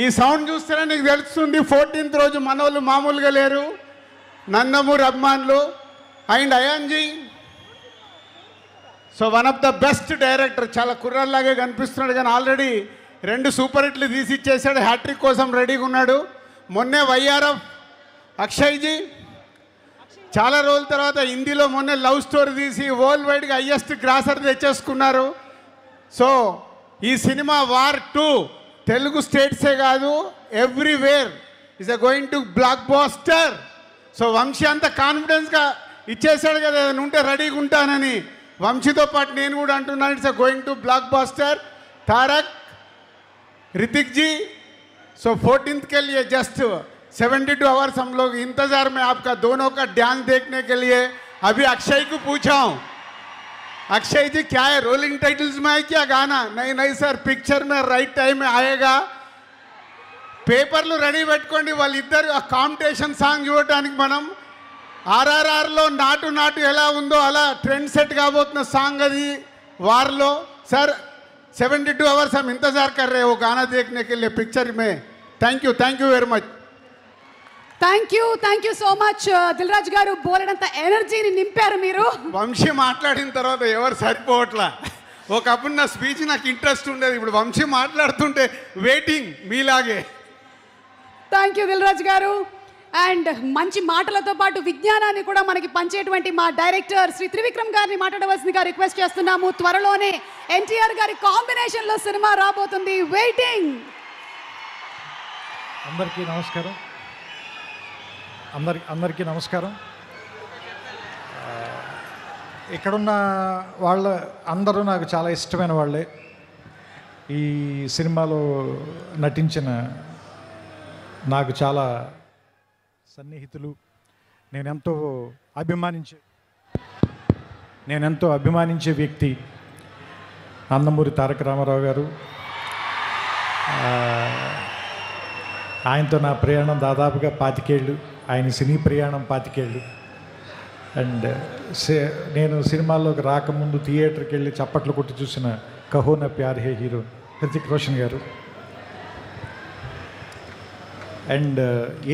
ఈ సౌండ్ చూస్తేనే నీకు తెలుస్తుంది 14th రోజు మనోళ్ళు మామూలుగా లేరు. నందమూరి అభిమానులు and Ayanji, so one of the best director. చాలా కుర్రల్లాగే కనిపిస్తున్నాడు కానీ ఆల్రెడీ 2 సూపర్ హిట్లు తీసి ఇచ్చేసాడు. హ్యాట్రిక్ కోసం రెడీగా ఉన్నాడు. మొన్నే వైఆర్ఎఫ్ అక్షయ్జీ చాలా రోజుల తర్వాత హిందీలో మొన్నే లవ్ స్టోరీ తీసి వరల్డ్ వైడ్గా హైయెస్ట్ గ్రాసర్ తెచ్చేసుకున్నారు. సో ఈ సినిమా వార్ 2 తెలుగు స్టేట్సే కాదు, everywhere is going to blockbuster. So Vamshi అంత కాన్ఫిడెన్స్గా ఇచ్చేసాడు కదా, ఏదైనా ఉంటే రెడీగా ఉంటానని. వంశీతో పాటు నేను కూడా అంటున్నాను, it's going to blockbuster. Tarak, Hrithik ji, so 14th के लिए जस्ट 72 आवर्स हम लोग इंतजार में आपका दोनों का डांस देखने के लिए. अभी अक्षय को पूछा हूँ, अक्षय जी क्या है, रोलिंग टाइटल्स में है क्या गाना? नहीं नहीं सर, पिक्चर में राइट टाइम में आएगा. పేపర్లు రెడీ పెట్టుకోండి. వాళ్ళిద్దరు ఆ కాంపిటీషన్ సాంగ్ చూడటానికి మనం ఆర్ఆర్ఆర్లో నాటు నాటు ఎలా ఉందో అలా ట్రెండ్ సెట్ కాబోతున్న సాంగ్ అది వార్లో. सर 72 आवर्स हम इंतजार कर रहे हैं वो गाना देखने के लिए पिक्चर में. Thank you very much. Thank you so much Dil Raju గారు. బోలెడంత ఎనర్జీని నింపారు మీరు. వంశీ మాట్లాడిన తర్వాత ఎవరు సరిపోవట్లా. ఒకప్పుడు నా స్పీచ్ నాకు ఇంట్రెస్ట్ ఉండేది, ఇప్పుడు వంశీ మాట్లాడుతుంటే వెయిటింగ్ మీలాగే. థ్యాంక్ యూ దిల్ రాజు గారు. అండ్ మంచి మాటలతో పాటు విజ్ఞానాన్ని కూడా మనకి పంచేటువంటి మా డైరెక్టర్ శ్రీ త్రివిక్రమ్ గారిని మాట్లాడవలసిందిగా రిక్వెస్ట్ చేస్తున్నాము. త్వరలోనే ఎన్టీఆర్ గారి కాంబినేషన్లో సినిమా రాబోతుంది. వెయిటింగ్. అందరికీ నమస్కారం. ఇక్కడున్న వాళ్ళ అందరూ నాకు చాలా ఇష్టమైన వాళ్ళే. ఈ సినిమాలో నటించిన నాకు చాలా సన్నిహితులు, నేను ఎంతో అభిమానించే నేనెంతో అభిమానించే వ్యక్తి నందమూరి తారక రామారావు గారు. ఆయనతో నా ప్రయాణం దాదాపుగా 25 ఏళ్ళు, ఆయన సినీ ప్రయాణం 25 ఏళ్ళు. అండ్ నేను సినిమాల్లోకి రాకముందు థియేటర్కి వెళ్ళి చప్పట్లు కొట్టి చూసిన కహో నా ప్యార్ హే హీరో హృతిక్ రోషన్ గారు. అండ్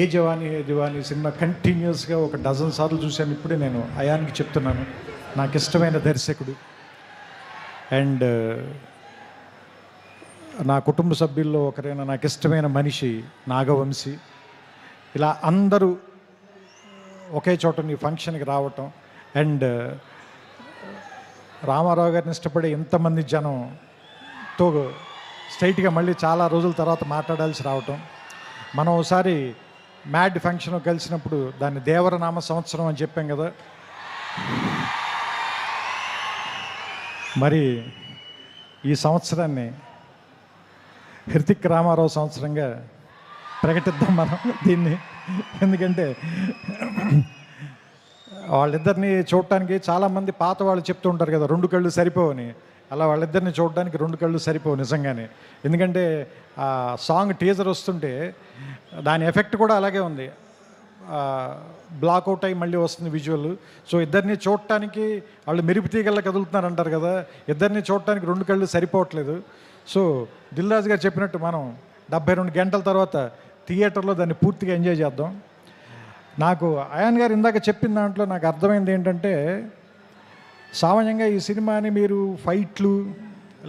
ఏ జవానీ హే దివానీ సినిమా కంటిన్యూస్గా ఒక 12 సార్లు చూశాను. ఇప్పుడే నేను అయాన్కి చెప్తున్నాను, నాకు ఇష్టమైన దర్శకుడు. అండ్ నా కుటుంబ సభ్యుల్లో ఒకరైన నాకు ఇష్టమైన మనిషి నాగవంశీ. ఇలా అందరూ ఒకే చోట నీ ఫంక్షన్కి రావటం, అండ్ రామారావు గారిని ఇష్టపడే ఎంతమంది జనంతో స్ట్రైట్గా మళ్ళీ చాలా రోజుల తర్వాత మాట్లాడాల్సి రావటం. మనం ఒకసారి మ్యాడ్ ఫంక్షన్ కలిసినప్పుడు దాన్ని దేవరనామ సంవత్సరం అని చెప్పాం కదా. మరి ఈ సంవత్సరాన్ని హృతిక్ రామారావు సంవత్సరంగా ప్రకటిద్దాం మనం దీన్ని. ఎందుకంటే వాళ్ళిద్దరిని చూడటానికి చాలామంది పాత వాళ్ళు చెప్తూ ఉంటారు కదా 2 కళ్ళు సరిపోవని. అలా వాళ్ళిద్దరిని చూడడానికి 2 కళ్ళు సరిపోవు నిజంగానే. ఎందుకంటే ఆ సాంగ్ టీజర్ వస్తుంటే దాని ఎఫెక్ట్ కూడా అలాగే ఉంది. బ్లాక్అవుట్ అయ్యి మళ్ళీ వస్తుంది విజువల్. సో ఇద్దరిని చూడటానికి వాళ్ళు మెరుపు తీగల్లా కదులుతున్నారు అంటారు కదా, ఇద్దరిని చూడటానికి 2 కళ్ళు సరిపోవట్లేదు. సో దిల్ రాజు గారు చెప్పినట్టు మనం 72 గంటల తర్వాత థియేటర్లో దాన్ని పూర్తిగా ఎంజాయ్ చేద్దాం. నాకు అయాన్ గారు ఇందాక చెప్పిన దాంట్లో నాకు అర్థమైంది ఏంటంటే, సామాన్యంగా ఈ సినిమాని మీరు ఫైట్లు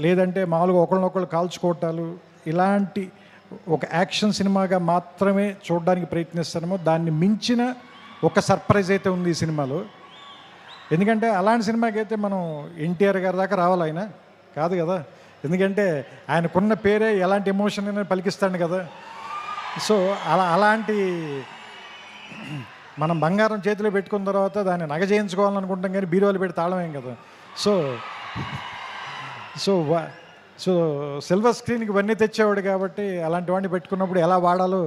లేదంటే మామూలుగా ఒకళ్ళనొకళ్ళు కాల్చుకోవటాలు ఇలాంటి ఒక యాక్షన్ సినిమాగా మాత్రమే చూడడానికి ప్రయత్నిస్తామో దాన్ని మించిన ఒక సర్ప్రైజ్ అయితే ఉంది ఈ సినిమాలో. ఎందుకంటే అలాంటి సినిమాకి అయితే మనం ఎన్టీఆర్ గారి దాకా రావాలి, ఆయన కాదు కదా. ఎందుకంటే ఆయనకున్న పేరే ఎలాంటి ఎమోషన్ అయినా పలికిస్తాడు కదా. సో అలాంటి మనం బంగారం చేతిలో పెట్టుకున్న తర్వాత దాన్ని నగ చేయించుకోవాలనుకుంటాం కానీ బీరువాలు పెట్టి తాళమేం కదా. సో సో సో సిల్వర్ స్క్రీన్కి ఇవన్నీ తెచ్చేవాడు కాబట్టి అలాంటి వాడిని పెట్టుకున్నప్పుడు ఎలా వాడాలో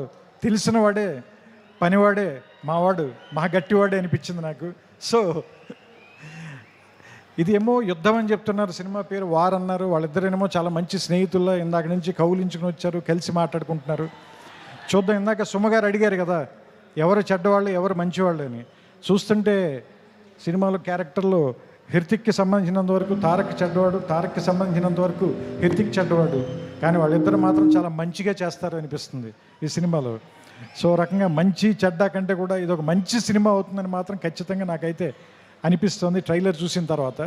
తెలిసిన వాడే, పనివాడే, మావాడు, మా గట్టివాడే అనిపించింది నాకు. సో ఇది ఏమో యుద్ధం అని చెప్తున్నారు, సినిమా పేరు వార్ అన్నారు. వాళ్ళిద్దరేమో చాలా మంచి స్నేహితుల్లో ఇందాక నుంచి కౌలించుకుని వచ్చారు, కలిసి మాట్లాడుకుంటున్నారు. చూద్దాం. ఇందాక సుమగారు అడిగారు కదా ఎవరు చెడ్డవాళ్ళు ఎవరు మంచివాళ్ళు అని. చూస్తుంటే సినిమాలో క్యారెక్టర్లో హృతిక్కి సంబంధించినంత వరకు తారక్ చెడ్డవాడు, తారక్కి సంబంధించినంత వరకు హృతిక్ చెడ్డవాడు. కానీ వాళ్ళిద్దరు మాత్రం చాలా మంచిగా చేస్తారు అనిపిస్తుంది ఈ సినిమాలో. సో రకంగా మంచి చెడ్డ కంటే కూడా ఇది ఒక మంచి సినిమా అవుతుందని మాత్రం ఖచ్చితంగా నాకైతే అనిపిస్తుంది ట్రైలర్ చూసిన తర్వాత.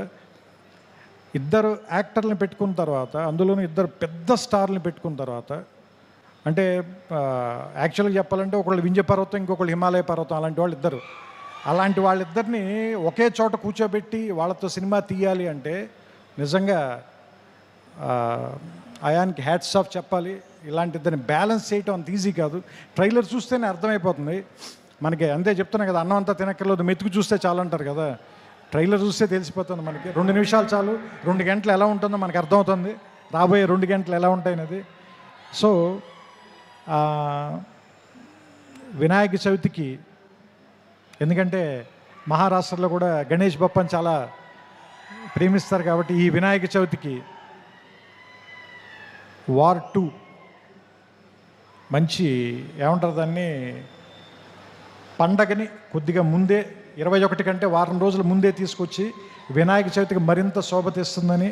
ఇద్దరు యాక్టర్లను పెట్టుకున్న తర్వాత, అందులోనూ ఇద్దరు పెద్ద స్టార్లను పెట్టుకున్న తర్వాత, అంటే యాక్చువల్గా చెప్పాలంటే ఒకళ్ళు వింధ్య పర్వతం, ఇంకొకళ్ళు హిమాలయ పర్వతం, అలాంటి వాళ్ళు ఇద్దరు. అలాంటి వాళ్ళిద్దరిని ఒకే చోట కూర్చోబెట్టి వాళ్ళతో సినిమా తీయాలి అంటే నిజంగా అయాన్కి హ్యాట్స్ ఆఫ్ చెప్పాలి. ఇలాంటి ఇద్దరిని బ్యాలెన్స్ చేయటం అంత ఈజీ కాదు. ట్రైలర్ చూస్తేనే అర్థమైపోతుంది మనకి. అంతే చెప్తున్నా కదా, అన్నం అంతా తినక్కర్లేదు, మెతుకు చూస్తే చాలు అంటారు కదా. ట్రైలర్ చూస్తే తెలిసిపోతుంది మనకి. 2 నిమిషాలు చాలు, 2 గంటలు ఎలా ఉంటుందో మనకు అర్థమవుతుంది, రాబోయే 2 గంటలు ఎలా ఉంటాయనేది. సో వినాయక చవితికి, ఎందుకంటే మహారాష్ట్రలో కూడా గణేష్ బప్పని చాలా ప్రేమిస్తారు కాబట్టి ఈ వినాయక చవితికి వార్ 2 మంచి ఏమంటారు దాన్ని, పండగని కొద్దిగా ముందే 21 కంటే వారం రోజుల ముందే తీసుకొచ్చి వినాయక చవితికి మరింత శోభ తెస్తుందని,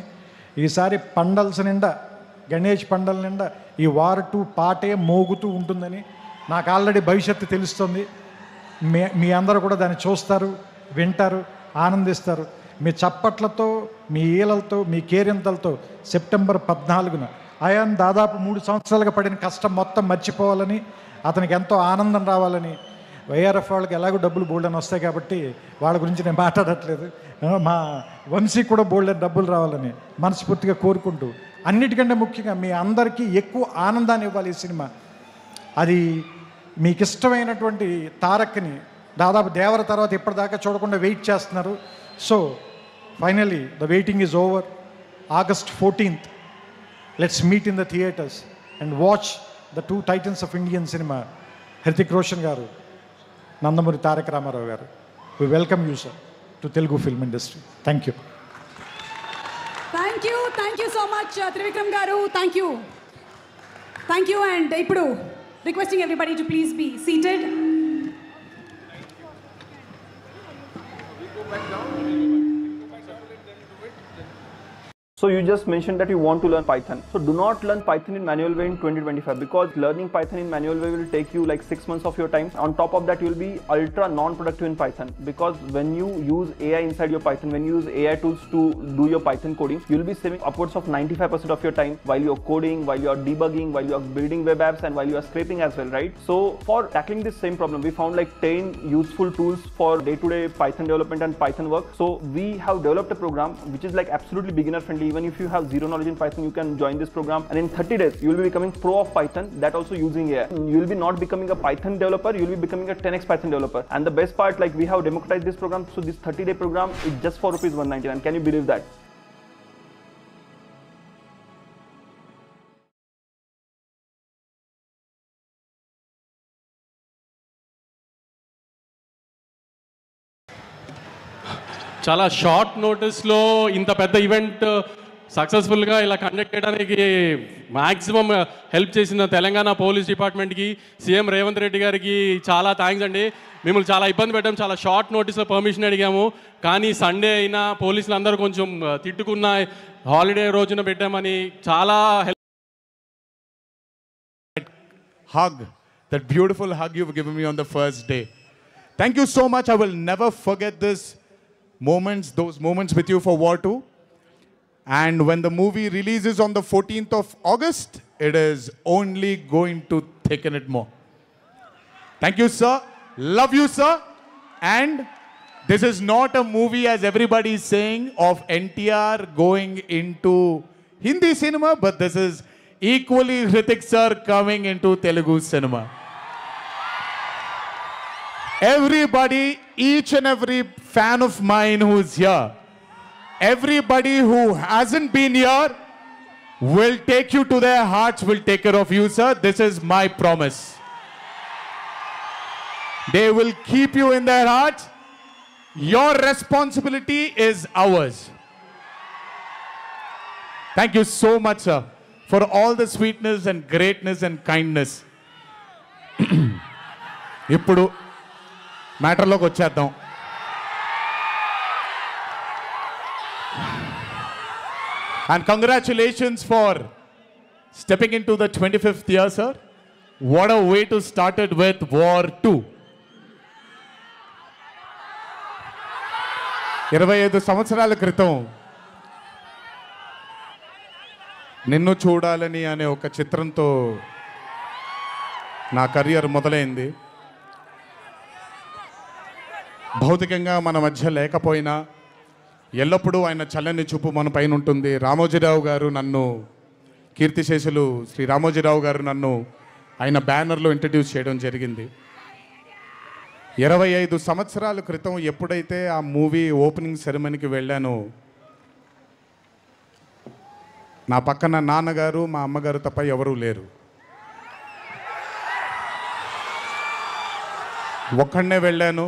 ఈసారి పండల్స్ నిండా, గణేష్ పండల నిండా ఈ వార్ 2 పాటే మోగుతూ ఉంటుందని నాకు ఆల్రెడీ భవిష్యత్తు తెలుస్తుంది. మీ అందరూ కూడా దాన్ని చూస్తారు, వింటారు, ఆనందిస్తారు. మీ చప్పట్లతో, మీ ఈలలతో, మీ కేరింతలతో సెప్టెంబర్ 14న అయాన్ దాదాపు 3 సంవత్సరాలుగా పడిన కష్టం మొత్తం మర్చిపోవాలని, అతనికి ఎంతో ఆనందం రావాలని. వైఆర్ఎఫ్ వాళ్ళకి ఎలాగో డబ్బులు బోల్డని వస్తాయి కాబట్టి వాళ్ళ గురించి నేను మాట్లాడట్లేదు. మా వంశీకి కూడా బోల్డని డబ్బులు రావాలని మనస్ఫూర్తిగా కోరుకుంటూ, అన్నిటికంటే ముఖ్యంగా మీ అందరికీ ఎక్కువ ఆనందాన్ని ఇవ్వాలి ఈ సినిమా. అది మీకు ఇష్టమైనటువంటి తారక్ని దాదాపు దేవర తర్వాత ఇప్పటిదాకా చూడకుండా వెయిట్ చేస్తున్నారు. So finally the waiting is over. August 14th, let's meet in the theaters and watch the 2 titans of Indian cinema, Hrithik Roshan garu, Nandamuri Tarak Ramarao garu. We welcome you, sir. To Telugu film industry. Thank you. Thank you so much Trivikram గారు. Thank you. And ఇప్పుడు requesting everybody to please be seated. So you just mentioned that you want to learn Python. So do not learn Python in manual way in 2025 because learning Python in manual way will take you like 6 months of your time. On top of that, you will be ultra non-productive in Python because when you use AI inside your Python, when you use AI tools to do your Python coding, you will be saving upwards of 95% of your time while you're coding, while you're debugging, while you're building web apps, and while you're scraping as well, right? So for tackling this same problem, we found like 10 useful tools for day-to-day Python development and Python work. So we have developed a program which is like absolutely beginner friendly. Even if you have zero knowledge in Python, you can join this program, and in 30 days you will be becoming pro of Python, that also using AI. You will be not becoming a Python developer, you will be becoming a 10x Python developer. And the best part, like we have democratized this program, so this 30-day program is just for ₹199. Can you believe that? చాలా short నోటీస్లో ఇంత పెద్ద event సక్సెస్ఫుల్గా ఇలా conduct చేయడానికి maximum help చేసిన Telangana police డిపార్ట్మెంట్కి, CM Revanth Reddy గారికి చాలా థ్యాంక్స్ అండి. మిమ్మల్ని చాలా ఇబ్బంది పెట్టాము, చాలా షార్ట్ నోటీస్లో పర్మిషన్ అడిగాము, కానీ సండే అయినా పోలీసులు అందరూ కొంచెం తిట్టుకున్న హాలిడే రోజున పెట్టామని చాలా help. Hug, that beautiful hug you've given me on the first day. Thank you so much. I will never forget those moments with you for War 2. And when the movie releases on the 14th of August, it is only going to thicken it more. Thank you, sir. Love you, sir. And this is not a movie, as everybody is saying, of NTR going into Hindi cinema, but this is equally Hrithik sir coming into Telugu cinema. Everybody, each and every fan of mine who's here, everybody who hasn't been here will take you to their hearts, will take care of you, sir. This is my promise. They will keep you in their hearts. Your responsibility is ours. Thank you so much, sir, for all the sweetness and greatness and kindness. ఇప్పుడు మ్యాటర్లోకి వచ్చేద్దాం. And congratulations for stepping into the 25th year, sir. What a way to start it with War 2. 25 సంవత్సరాల క్రితం నిన్ను చూడాలని అనే ఒక చిత్రంతో నా కెరియర్ మొదలైంది. భౌతికంగా మన మధ్య లేకపోయినా ఎల్లప్పుడూ ఆయన చల్లని చూపు మన పైన ఉంటుంది. రామోజీరావు గారు నన్ను, కీర్తిశేషులు శ్రీ రామోజీరావు గారు నన్ను ఆయన బ్యానర్లో ఇంట్రడ్యూస్ చేయడం జరిగింది. 25 సంవత్సరాల క్రితం ఎప్పుడైతే ఆ మూవీ ఓపెనింగ్ సెరమనీకి వెళ్ళానో, నా పక్కన నాన్నగారు మా అమ్మగారు తప్ప ఎవరూ లేరు. ఒక్కడనే వెళ్ళాను,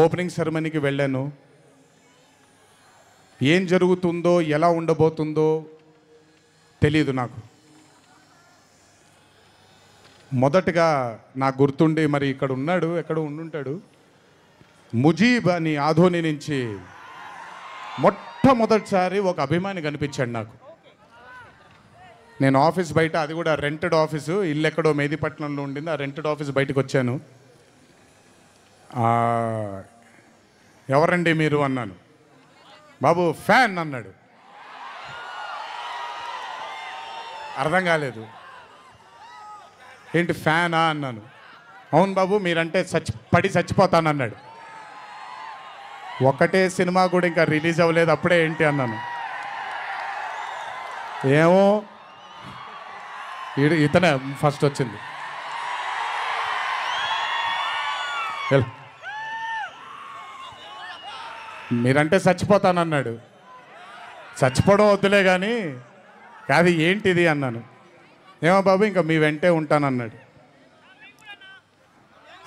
ఓపెనింగ్ సెరమనీకి వెళ్ళాను. ఏం జరుగుతుందో, ఎలా ఉండబోతుందో తెలియదు నాకు. మొదటగా నాకు గుర్తుండి, మరి ఇక్కడ ఉన్నాడు, ఎక్కడ ఉండుంటాడు, ముజీబ్ అని ఆధోని నుంచి మొట్టమొదటిసారి ఒక అభిమాని కనిపించాడు నాకు. నేను ఆఫీస్ బయట, అది కూడా రెంటెడ్ ఆఫీసు, ఇల్లు ఎక్కడో మేదిపట్నంలో ఉండింది, ఆ రెంటెడ్ ఆఫీస్ బయటకు వచ్చాను. ఎవరండి మీరు అన్నాను. బాబు ఫ్యాన్ అన్నాడు. అర్థం కాలేదు. ఏంటి ఫ్యానా అన్నాను. అవును బాబు, మీరంటే పడి చచ్చిపోతానన్నాడు. ఒకటే సినిమా కూడా ఇంకా రిలీజ్ అవ్వలేదు, అప్పుడే ఏంటి అన్నాను. ఏమో ఇతనే ఫస్ట్ వచ్చింది. మీరంటే చచ్చిపోతానన్నాడు. చచ్చిపోవడం వద్దులే కానీ కాదు ఏంటిది అన్నాను. ఏమో బాబు ఇంకా మీ వెంటే ఉంటానన్నాడు.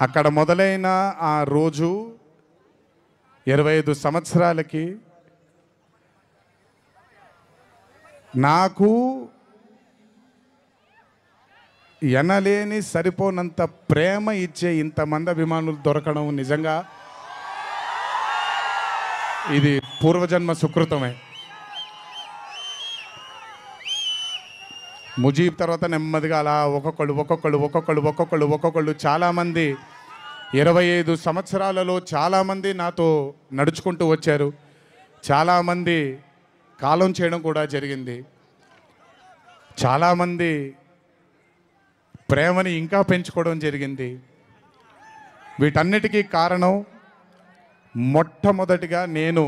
అక్కడ మొదలైన ఆ రోజు 25 సంవత్సరాలకి నాకు ఎనలేని సరిపోనంత ప్రేమ ఇచ్చే ఇంతమంది అభిమానులు దొరకడం నిజంగా ఇది పూర్వజన్మ సుకృతమే. ముజీబ్ తర్వాత నెమ్మదిగా అలా ఒక్కొక్కళ్ళు చాలామంది 25 సంవత్సరాలలో చాలామంది నాతో నడుచుకుంటూ వచ్చారు. చాలామంది కాలం చేయడం కూడా జరిగింది. చాలామంది ప్రేమని ఇంకా పెంచుకోవడం జరిగింది. వీటన్నిటికీ కారణం మొట్టమొదటిగా నేను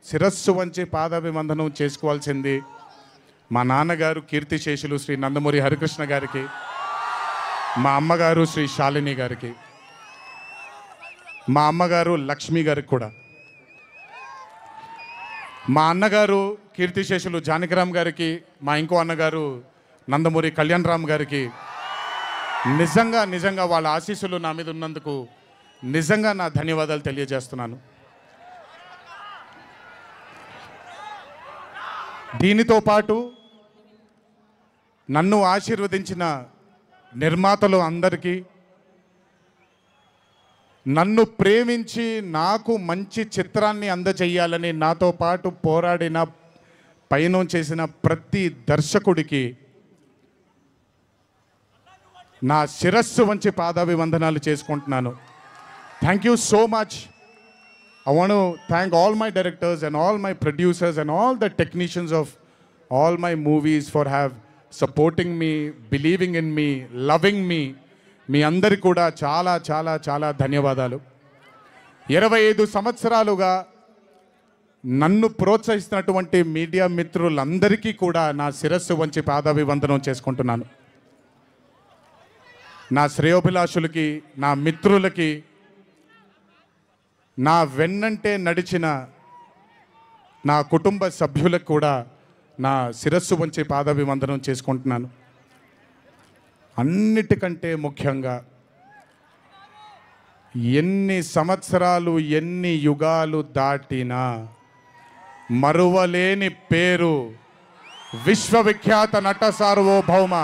శిరస్సు వంచి పాదాభివందనం చేసుకోవాల్సింది మా నాన్నగారు కీర్తిశేషులు శ్రీ నందమూరి హరికృష్ణ గారికి, మా అమ్మగారు శ్రీ శాలిని గారికి, మా అమ్మగారు లక్ష్మి గారికి కూడా, మా అన్నగారు కీర్తిశేషులు జానకిరామ్ గారికి, మా ఇంకో అన్నగారు నందమూరి కళ్యాణ్ రామ్ గారికి నిజంగా వాళ్ళ ఆశీస్సులు నా మీద ఉన్నందుకు నిజంగా నా ధన్యవాదాలు తెలియజేస్తున్నాను. దీనితో పాటు నన్ను ఆశీర్వదించిన నిర్మాతలు అందరికీ, నన్ను ప్రేమించి నాకు మంచి చిత్రాన్ని అందజేయాలని నాతో పాటు పోరాడిన పయనం చేసిన ప్రతి దర్శకుడికి నా శిరస్సు వంచి పాదాభివందనాలు చేసుకుంటున్నాను. Thank you so much. I want to thank all my directors and all my producers and all the technicians of all my movies for supporting me, believing in me, loving me. మీ అందరికీ కూడా చాలా చాలా చాలా ధన్యవాదాలు. 25 సంవత్సరాలుగా నన్ను ప్రోత్సహిస్తున్నటువంటి media మిత్రులందరికీ కూడా నా శిరస్సు వంచి పాదాభివందనం చేసుకుంటున్నాను. నా శ్రేయోభిలాషులకి, నా మిత్రులకి, నా వెన్నంటే నడిచిన నా కుటుంబ సభ్యులకు కూడా నా శిరస్సు వంచి పాదాభివందనం చేసుకుంటున్నాను. అన్నిటికంటే ముఖ్యంగా ఎన్ని సంవత్సరాలు ఎన్ని యుగాలు దాటినా మరువలేని పేరు విశ్వవిఖ్యాత నట సార్వభౌమ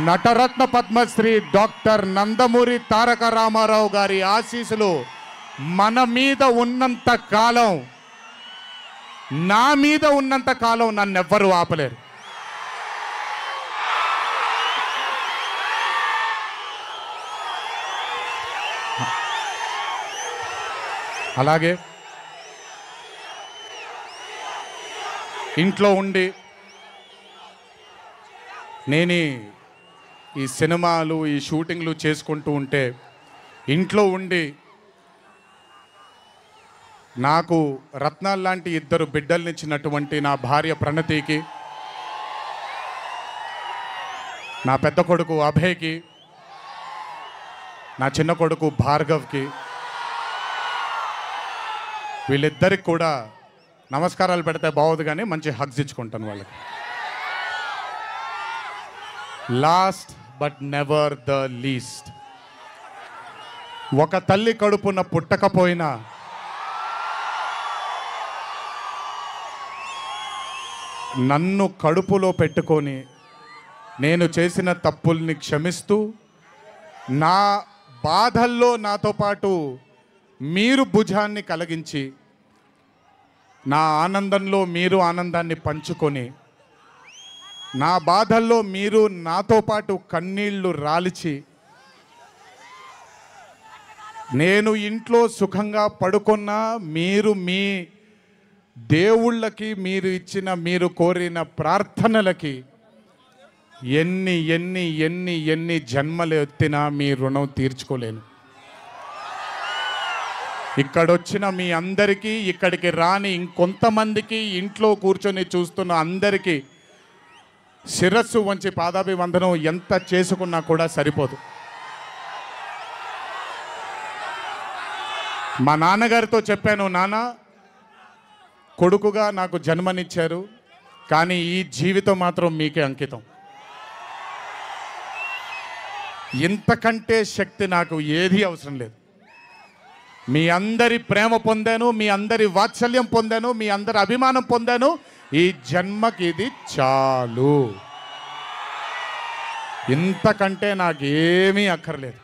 నటరత్న పద్మశ్రీ డాక్టర్ నందమూరి తారక రామారావు గారి ఆశీస్సులు మన మీద ఉన్నంత కాలం, నా మీద ఉన్నంత కాలం నన్నెవ్వరూ ఆపలేరు. అలాగే ఇంట్లో ఉండి నేను ఈ సినిమాలు ఈ షూటింగ్లు చేసుకుంటూ ఉంటే, ఇంట్లో ఉండి నాకు రత్నాలు లాంటి 2 బిడ్డల్నిచ్చినటువంటి నా భార్య ప్రణతికి, నా పెద్ద కొడుకు అభయ్కి, నా చిన్న కొడుకు భార్గవ్కి, వీళ్ళిద్దరికి కూడా నమస్కారాలు పెడితే బాగోదు కానీ మంచి హగ్స్ ఇచ్చుకుంటాను వాళ్ళకి. Last but never the least, ఒక తల్లి కడుపున పుట్టకపోయినా నన్ను కడుపులో పెట్టుకొని నేను చేసిన తప్పుల్ని క్షమిస్తూ, నా బాధల్లో నాతో పాటు మీరు భుజాన్ని కలిగించి, నా ఆనందంలో మీరు ఆనందాన్ని పంచుకొని, నా బాధల్లో మీరు నాతో పాటు కన్నీళ్లు రాల్చి, నేను ఇంట్లో సుఖంగా పడుకున్నా మీరు మీ దేవుళ్ళకి, మీరు ఇచ్చిన, మీరు కోరిన ప్రార్థనలకి ఎన్ని ఎన్ని ఎన్ని ఎన్ని జన్మలు ఎత్తినా మీ రుణం తీర్చుకోలేను. ఇక్కడొచ్చిన మీ అందరికీ, ఇక్కడికి రాని ఇంకొంతమందికి, ఇంట్లో కూర్చొని చూస్తున్న అందరికీ శిరస్సు వంచి పాదాభివందనం ఎంత చేసుకున్నా కూడా సరిపోదు. మా నాన్నగారితో చెప్పాను, నాన్న కొడుకుగా నాకు జన్మనిచ్చారు, కానీ ఈ జీవితం మాత్రం మీకే అంకితం. ఇంతకంటే శక్తి నాకు ఏది అవసరం లేదు. మీ అందరి ప్రేమ పొందాను, మీ అందరి వాత్సల్యం పొందాను, మీ అందరి అభిమానం పొందాను. ఈ జన్మకి ఇది చాలు. ఇంతకంటే నాకేమీ అక్కర్లేదు.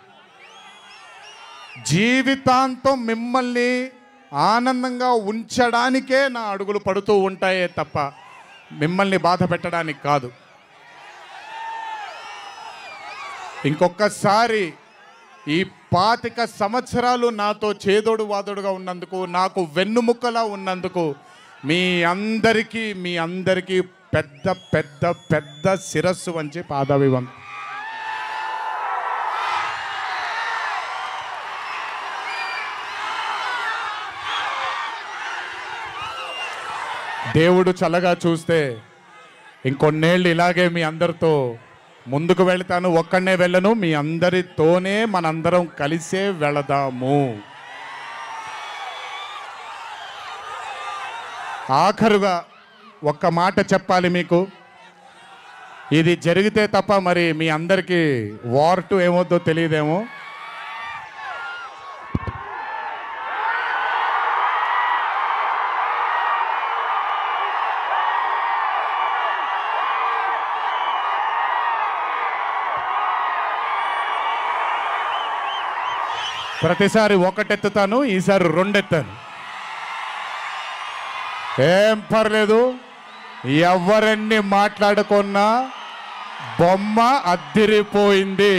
జీవితాంతం మిమ్మల్ని ఆనందంగా ఉంచడానికే నా అడుగులు పడుతూ ఉంటాయే తప్ప మిమ్మల్ని బాధ పెట్టడానికి కాదు. ఇంకొకసారి ఈ 25 సంవత్సరాలు నాతో చేదోడు వాదోడుగా ఉన్నందుకు, నాకు వెన్నుముక్కలా ఉన్నందుకు మీ అందరికీ పెద్ద పెద్ద పెద్ద శిరస్సు వంచి పాదాభివందనం. దేవుడు చల్లగా చూస్తే ఇంకొన్నేళ్ళు ఇలాగే మీ అందరితో ముందుకు వెళ్తాను. ఒక్కడనే వెళ్ళను, మీ అందరితోనే మనందరం కలిసే వెళదాము. ఆఖరుగా ఒక్క మాట చెప్పాలి మీకు. ఇది జరిగితే తప్ప మరి మీ అందరికీ వార్ 2 ఏమవుద్దో తెలియదేమో. ప్రతిసారి ఒకటెత్తుతాను, ఈసారి 2 ఎత్తాను. ఏం పర్లేదు, ఎవరెన్ని మాట్లాడుకున్నా బొమ్మ అద్దిరిపోయింది.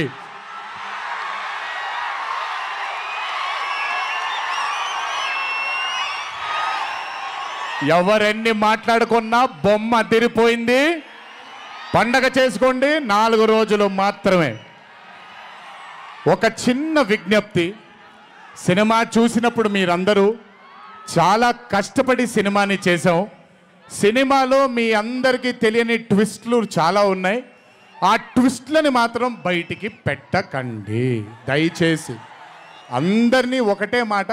ఎవరెన్ని మాట్లాడుకున్నా బొమ్మ అద్దిరిపోయింది. పండగ చేసుకోండి, 4 రోజులు మాత్రమే. ఒక చిన్న విజ్ఞప్తి, సినిమా చూసినప్పుడు మీరందరూ చాలా కష్టపడి సినిమాని చేసాం. సినిమాలో మీ అందరికీ తెలియని ట్విస్ట్లు చాలా ఉన్నాయి. ఆ ట్విస్ట్లని మాత్రం బయటికి పెట్టకండి దయచేసి. అందరినీ ఒకటే మాట,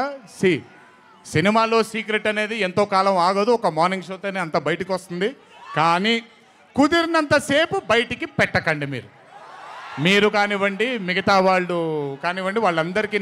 సినిమాలో సీక్రెట్ అనేది ఎంతో కాలం ఆగదు, ఒక మార్నింగ్ షోతోనే అంత బయటకు వస్తుంది. కానీ కుదిరినంతసేపు బయటికి పెట్టకండి. మీరు కానివ్వండి, మిగతా వాళ్ళు కానివ్వండి, వాళ్ళందరికీ